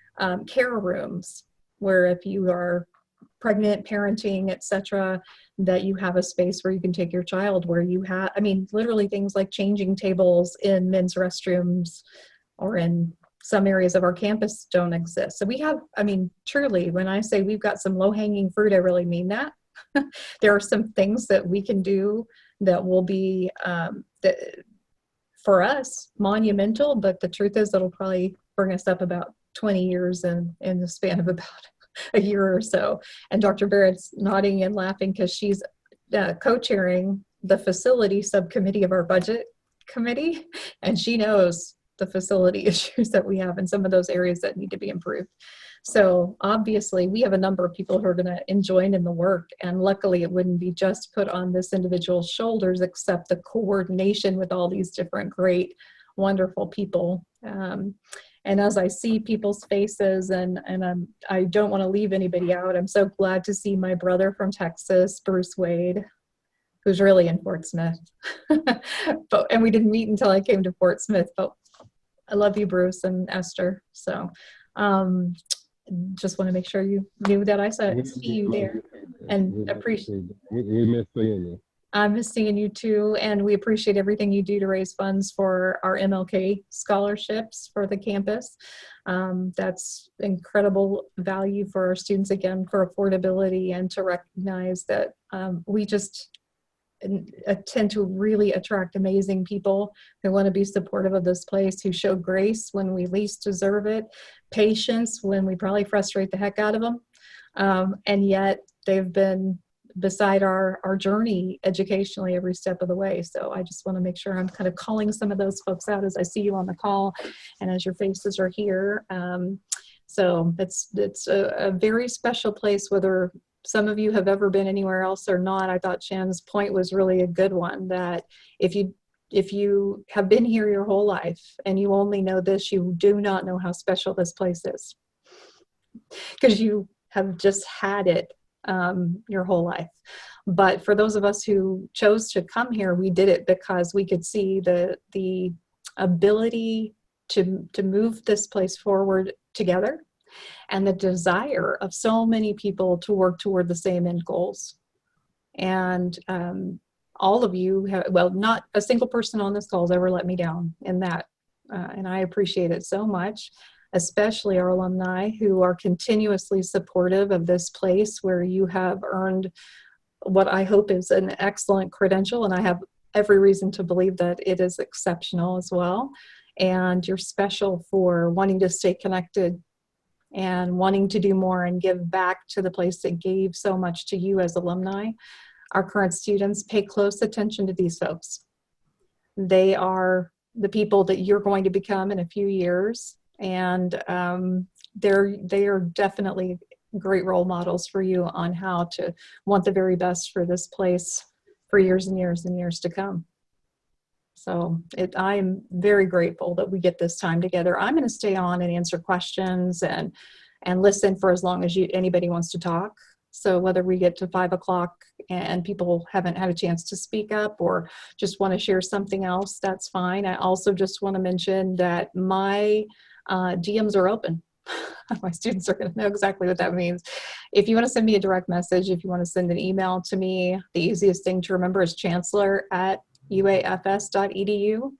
care rooms, where if you are pregnant, parenting, etc., that you have a space where you can take your child, where you have, I mean, literally things like changing tables in men's restrooms or in some areas of our campus don't exist. So we have, I mean, truly, when I say we've got some low-hanging fruit, I really mean that. There are some things that we can do that will be, that, for us, monumental, but the truth is it'll probably bring us up about 20 years in the span of about a year or so. And Dr. Barrett's nodding and laughing because she's co-chairing the facility subcommittee of our budget committee, and she knows the facility issues that we have in some of those areas that need to be improved. So obviously we have a number of people who are going to join in the work, and luckily it wouldn't be just put on this individual's shoulders, except the coordination with all these different great, wonderful people. And as I see people's faces, and I don't want to leave anybody out, I'm so glad to see my brother from Texas, Bruce Wade, who's really in Fort Smith. And we didn't meet until I came to Fort Smith, but I love you, Bruce and Esther. So just want to make sure you knew that I said see you there, and appreciate. We miss seeing you. I miss seeing you too, and we appreciate everything you do to raise funds for our MLK scholarships for the campus. That's incredible value for our students, again, for affordability, and to recognize that we just tend to really attract amazing people who want to be supportive of this place, who show grace when we least deserve it, patience when we probably frustrate the heck out of them, and yet they've been beside our journey educationally every step of the way. So I just want to make sure I'm kind of calling some of those folks out as I see you on the call and as your faces are here. So it's a very special place, whether some of you have ever been anywhere else or not. I thought Chan's point was really a good one, that if you have been here your whole life and you only know this, you do not know how special this place is, because you have just had it your whole life. But for those of us who chose to come here, we did it because we could see the ability to move this place forward together, and the desire of so many people to work toward the same end goals. And all of you have, well, not a single person on this call has ever let me down in that. And I appreciate it so much, especially our alumni who are continuously supportive of this place where you have earned what I hope is an excellent credential. And I have every reason to believe that it is exceptional as well. And you're special for wanting to stay connected and wanting to do more and give back to the place that gave so much to you as alumni. Our current students, pay close attention to these folks. they are the people that you're going to become in a few years. And they are definitely great role models for you on how to want the very best for this place for years and years and years to come. So I am very grateful that we get this time together. I'm going to stay on and answer questions and listen for as long as anybody wants to talk. So whether we get to 5 o'clock and people haven't had a chance to speak up or just want to share something else, that's fine. I also just want to mention that my DMs are open. My students are going to know exactly what that means. If you want to send me a direct message, if you want to send an email to me, the easiest thing to remember is chancellor@uafs.edu.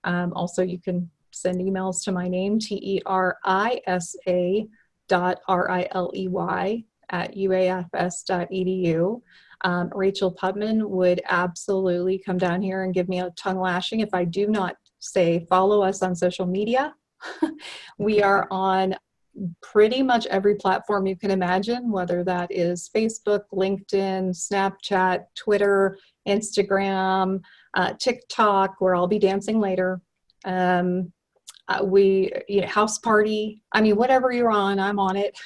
Also, you can send emails to my name, terisa.riley@uafs.edu. Rachel Putman would absolutely come down here and give me a tongue lashing if I do not say follow us on social media. We are on pretty much every platform you can imagine, whether that is Facebook, LinkedIn, Snapchat, Twitter, Instagram, TikTok, where I'll be dancing later. House party. I mean, whatever you're on, I'm on it.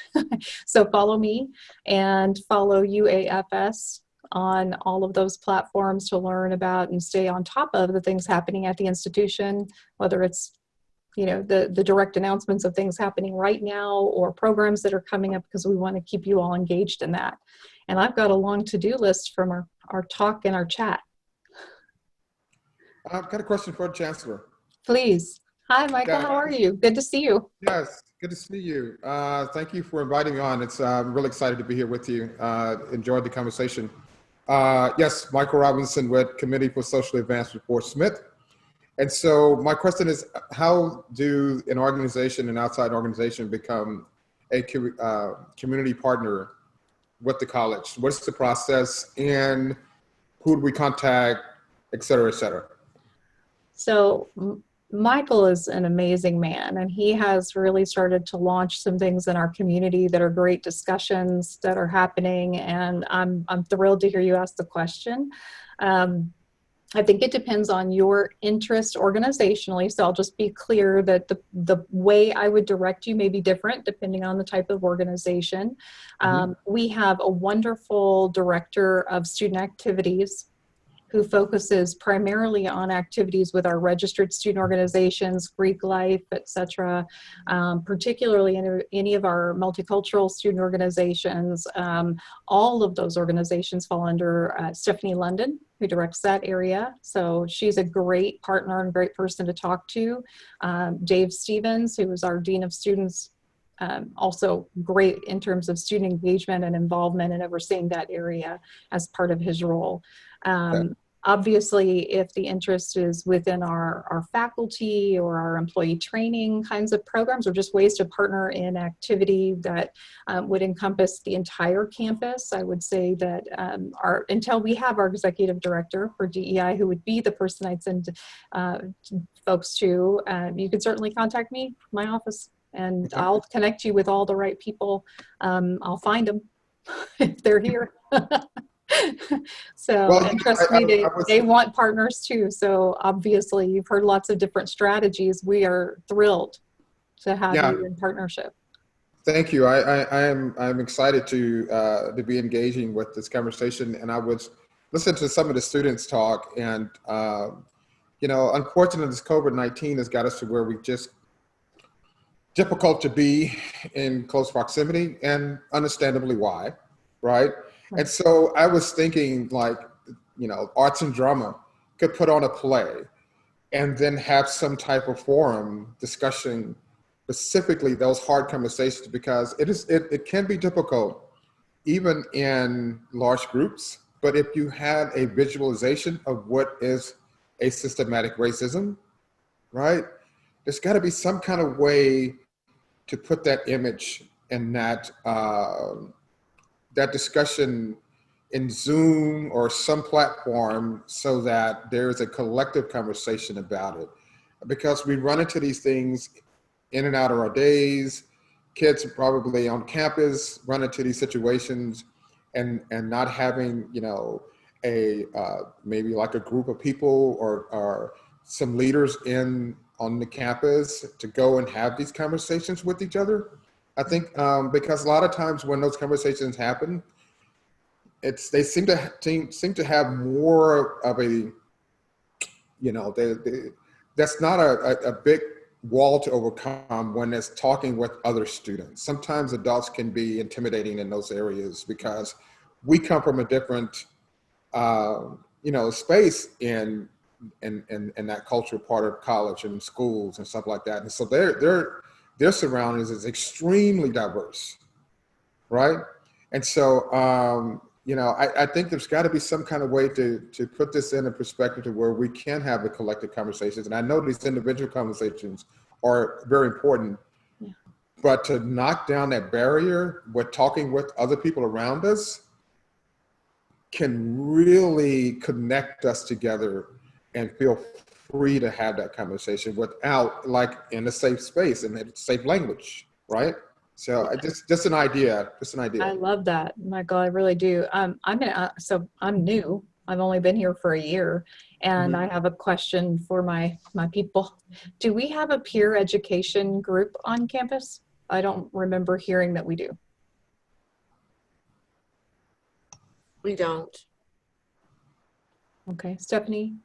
So follow me and follow UAFS on all of those platforms to learn about and stay on top of the things happening at the institution, whether it's the direct announcements of things happening right now or programs that are coming up, because we want to keep you all engaged in that. And I've got a long to-do list from our talk and our chat. I've got a question for the Chancellor. Please. Hi, Michael. How are you? Good to see you. Yes, good to see you. Thank you for inviting me on. I'm really excited to be here with you. Enjoyed the conversation. Yes, Michael Robinson with Committee for Social Advancement for Smith. And so my question is, how do an organization, an outside organization, become a community partner with the college? What's the process, and who do we contact, et cetera, et cetera? So Michael is an amazing man, and he has really started to launch some things in our community that are great discussions that are happening, and I'm thrilled to hear you ask the question. I think it depends on your interest organizationally, so I'll just be clear that the way I would direct you may be different depending on the type of organization. We have a wonderful director of student activities who focuses primarily on activities with our registered student organizations, Greek Life, etc., particularly in any of our multicultural student organizations. All of those organizations fall under Stephanie Landon, who directs that area. So she's a great partner and great person to talk to. Dave Stevens, who is our Dean of Students, also great in terms of student engagement and involvement and overseeing that area as part of his role. Obviously, if the interest is within our faculty or our employee training kinds of programs, or just ways to partner in activity that would encompass the entire campus, I would say that until we have our executive director for DEI, who would be the person I'd send folks to, you could certainly contact me, my office, and I'll connect you with all the right people. I'll find them if they're here. So, well, and trust me, they want partners too. So obviously you've heard lots of different strategies. We are thrilled to have you in partnership. Thank you. I'm excited to be engaging with this conversation, and I was listening to some of the students talk, and unfortunately this COVID-19 has got us to where we just difficult to be in close proximity, and understandably why, right? And so I was thinking, like, arts and drama could put on a play and then have some type of forum discussion, specifically those hard conversations, because it can be difficult even in large groups. But if you had a visualization of what is a systematic racism, right? There's got to be some kind of way to put that image and that discussion in Zoom or some platform, so that there's a collective conversation about it. Because we run into these things in and out of our days. Kids probably on campus run into these situations, and not having, maybe like a group of people or some leaders on the campus to go and have these conversations with each other. I think because a lot of times when those conversations happen, they seem to have more of a, you know, that's not a big wall to overcome when it's talking with other students. Sometimes adults can be intimidating in those areas because we come from a different, you know, space in that cultural part of college and schools and stuff like that. And so their surroundings is extremely diverse, right? And so, you know, I think there's got to be some kind of way to put this in a perspective to where we can have the collective conversations. And I know these individual conversations are very important, yeah. But to knock down that barrier with talking with other people around us can really connect us together and feel free to have that conversation without, like, in a safe space and a safe language, right? So just an idea, I love that, Michael. I really do. So I'm new. I've only been here for a year, and I have a question for my people. Do we have a peer education group on campus? I don't remember hearing that we do. We don't. Okay, Stephanie.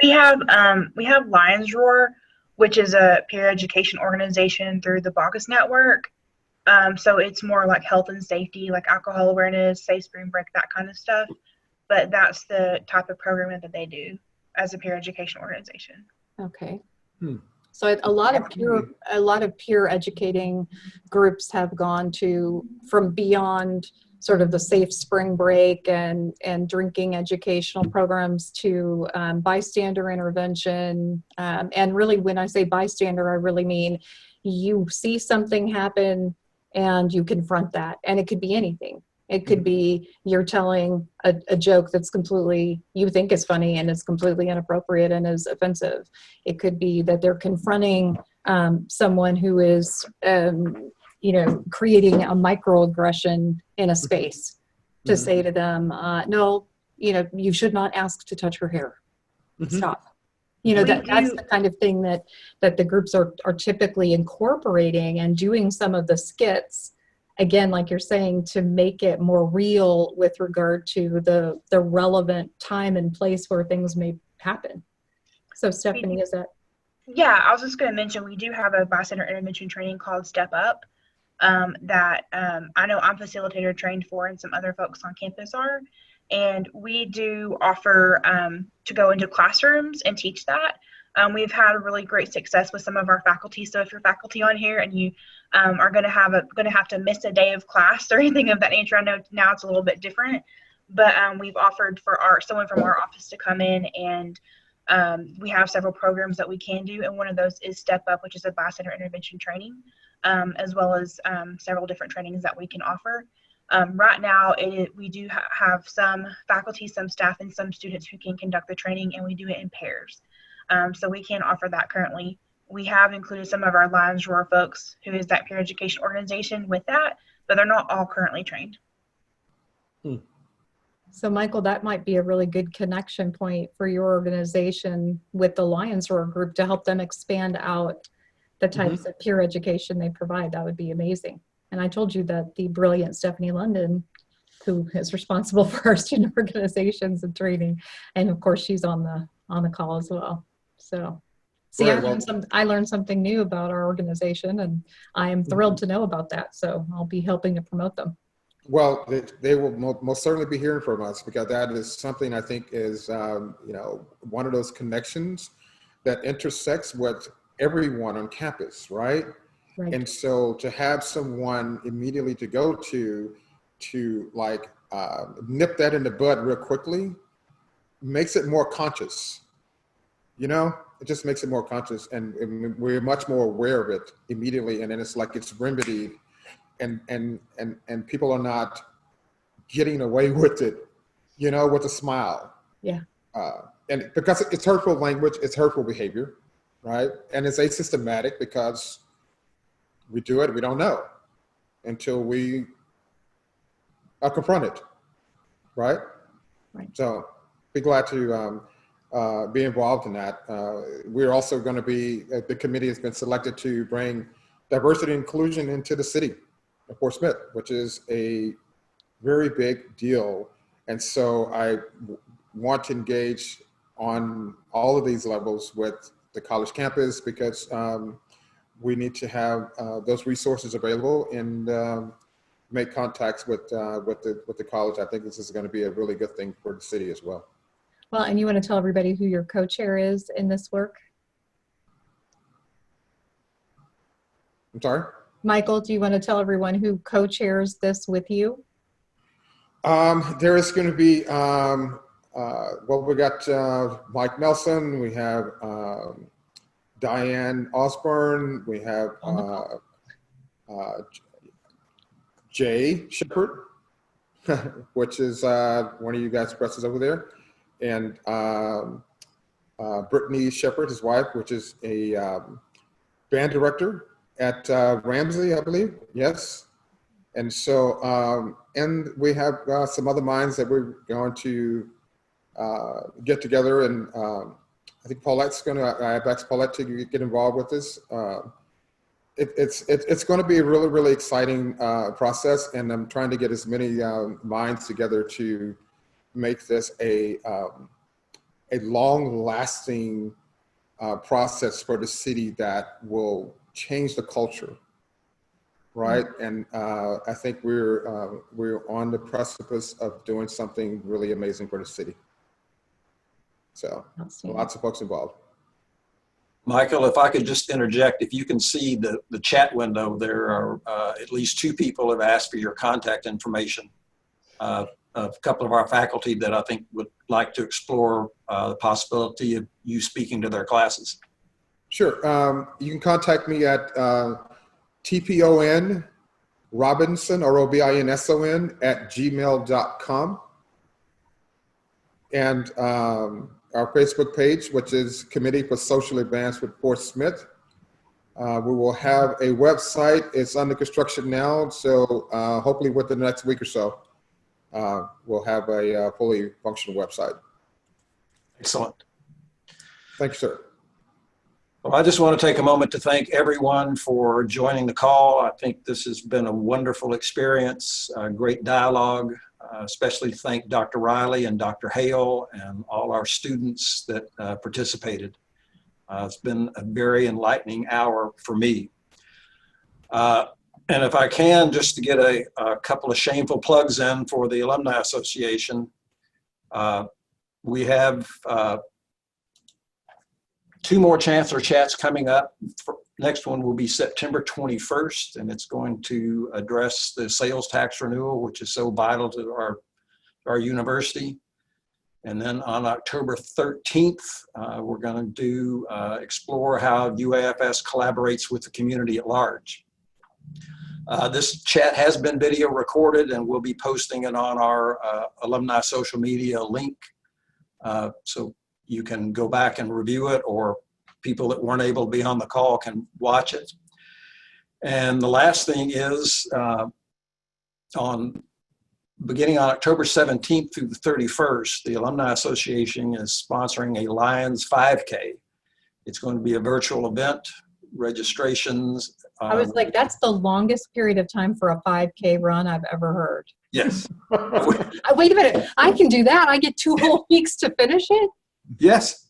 We have Lions Roar, which is a peer education organization through the Baucus Network. So it's more like health and safety, like alcohol awareness, safe spring break, that kind of stuff. But that's the type of programming that they do as a peer education organization. Okay. So a lot of peer educating groups have gone from beyond sort of the safe spring break and drinking educational programs to bystander intervention. And really, when I say bystander, I really mean you see something happen and you confront that. And it could be anything. It could be you're telling a joke that's completely, you think is funny and is completely inappropriate and is offensive. It could be that they're confronting someone who is, you know, creating a microaggression in a space to say to them, no, you know, you should not ask to touch her hair. Stop. You know, that's the kind of thing that the groups are typically incorporating and doing some of the skits, again, like you're saying, to make it more real with regard to the relevant time and place where things may happen. So Stephanie, is that? Yeah, I was just going to mention, we do have a bystander intervention training called Step Up that I know I'm facilitator trained for, and some other folks on campus are. And we do offer to go into classrooms and teach that. We've had really great success with some of our faculty. So if you're faculty on here and you are going to have to miss a day of class or anything of that nature, I know now it's a little bit different, but we've offered for someone from our office to come in, and we have several programs that we can do. And one of those is Step Up, which is a bystander intervention training, as well as several different trainings that we can offer. Right now, we do have some faculty, some staff, and some students who can conduct the training, and we do it in pairs. So we can offer that currently. We have included some of our Lions Roar folks, who is that peer education organization, with that, but they're not all currently trained. So Michael, that might be a really good connection point for your organization with the Lions Roar group to help them expand out the types of peer education they provide. That would be amazing. And I told you that the brilliant Stephanie Landon, who is responsible for our student organizations and training, and of course she's on the call as well. So see, I learned something new about our organization, and I am thrilled to know about that. So I'll be helping to promote them. Well, they will most certainly be hearing from us, because that is something I think is, you know, one of those connections that intersects with everyone on campus, right? Right. And so to have someone immediately to go to like nip that in the bud real quickly makes it more conscious. You know, it just makes it more conscious, and we're much more aware of it immediately. And then it's like it's remedied, and people are not getting away with it, you know, with a smile. Yeah. And because it's hurtful language, it's hurtful behavior, right? And it's asystematic because we do it, we don't know until we are confronted, right? Right. So be glad to be involved in that. We're also going to be, the committee has been selected to bring diversity and inclusion into the city of Fort Smith, which is a very big deal. And so I want to engage on all of these levels with the college campus, because we need to have those resources available and make contacts with the college. I think this is going to be a really good thing for the city as well. Well, and you want to tell everybody who your co-chair is in this work? I'm sorry? Michael, do you want to tell everyone who co-chairs this with you? There is going to be, well, we got Mike Nelson, we have Diane Osborne, we have Jay Shepard, which is one of you guys' presses over there, and Brittany Shepard, his wife, which is a band director at Ramsey, I believe. Yes. And so, and we have some other minds that we're going to get together, and I think Paulette's going to, I have asked Paulette to get involved with this. It's going to be a really, really exciting process, and I'm trying to get as many minds together to make this a long-lasting process for the city that will change the culture, right? And I think we're on the precipice of doing something really amazing for the city. So lots of folks involved. Michael, if I could just interject, if you can see the chat window, there are at least 2 people have asked for your contact information. A couple of our faculty that I think would like to explore the possibility of you speaking to their classes. Sure. You can contact me at tponrobinson, ROBINSON @gmail.com. And our Facebook page, which is Committee for Social Advancement Fort Smith. We will have a website. It's under construction now, so hopefully within the next week or so, we'll have a fully functional website. Excellent. Thank you, sir. Well, I just want to take a moment to thank everyone for joining the call. I think this has been a wonderful experience, a great dialogue. Especially thank Dr. Riley and Dr. Hale and all our students that participated. It's been a very enlightening hour for me. And if I can, just to get a couple of shameful plugs in for the Alumni Association, we have 2 more Chancellor Chats coming up. Next one will be September 21st, and it's going to address the sales tax renewal, which is so vital to our university. And then on October 13th, we're going to explore how UAFS collaborates with the community at large. This chat has been video recorded, and we'll be posting it on our alumni social media link. So you can go back and review it, or people that weren't able to be on the call can watch it. And the last thing is beginning on October 17th through the 31st, the Alumni Association is sponsoring a Lions 5K. It's going to be a virtual event, registrations. I was like, that's the longest period of time for a 5K run I've ever heard. Yes. Wait a minute, I can do that. I get 2 whole weeks to finish it? Yes.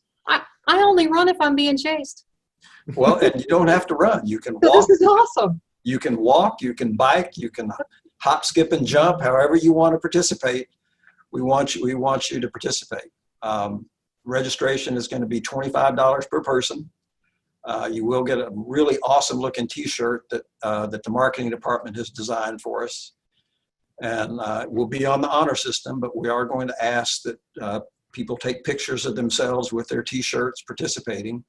I only run if I'm being chased. Well, and you don't have to run. You can walk. This is awesome. You can walk, you can bike, you can hop, skip, and jump, however you want to participate. We want you to participate. Registration is going to be $25 per person. You will get a really awesome looking t-shirt that the marketing department has designed for us. And we'll be on the honor system, but we are going to ask that people take pictures of themselves with their t-shirts participating.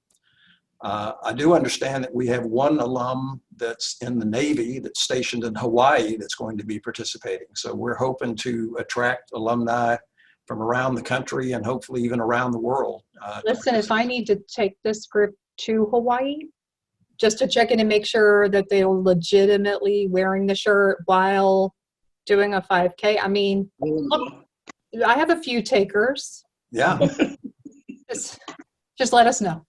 I do understand that we have 1 alum that's in the Navy that's stationed in Hawaii that's going to be participating. So we're hoping to attract alumni from around the country and hopefully even around the world. Listen, if I need to take this group to Hawaii, just to check in and make sure that they're legitimately wearing the shirt while doing a 5K, I mean, look, I have a few takers. Yeah. Just let us know.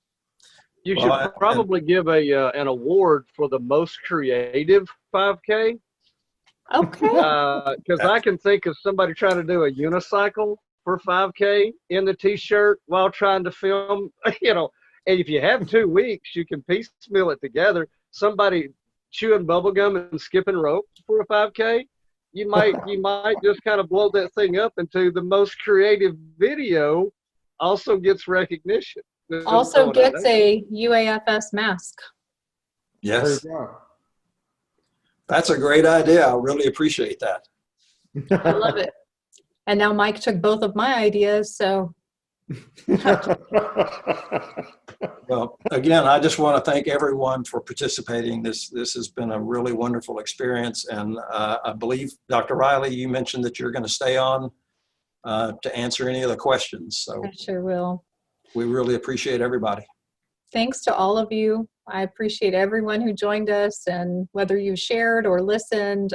You Well, should probably give an award for the most creative 5K. Okay. Because I can think of somebody trying to do a unicycle for 5K in the t-shirt while trying to film, and if you have 2 weeks, you can piecemeal it together. Somebody chewing bubble gum and skipping rope for a 5K. You might just kind of blow that thing up into the most creative video. Also gets recognition. Also gets a UAFS mask. yes, There you go. that's a great idea. I really appreciate that. I love it. And now Mike took both of my ideas, so. Well, again, I just want to thank everyone for participating. This has been a really wonderful experience. And I believe, Dr. Riley, you mentioned that you're going to stay on to answer any of the questions. So I sure will. we really appreciate everybody. Thanks to all of you. I appreciate everyone who joined us, and whether you shared or listened,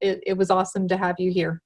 it was awesome to have you here.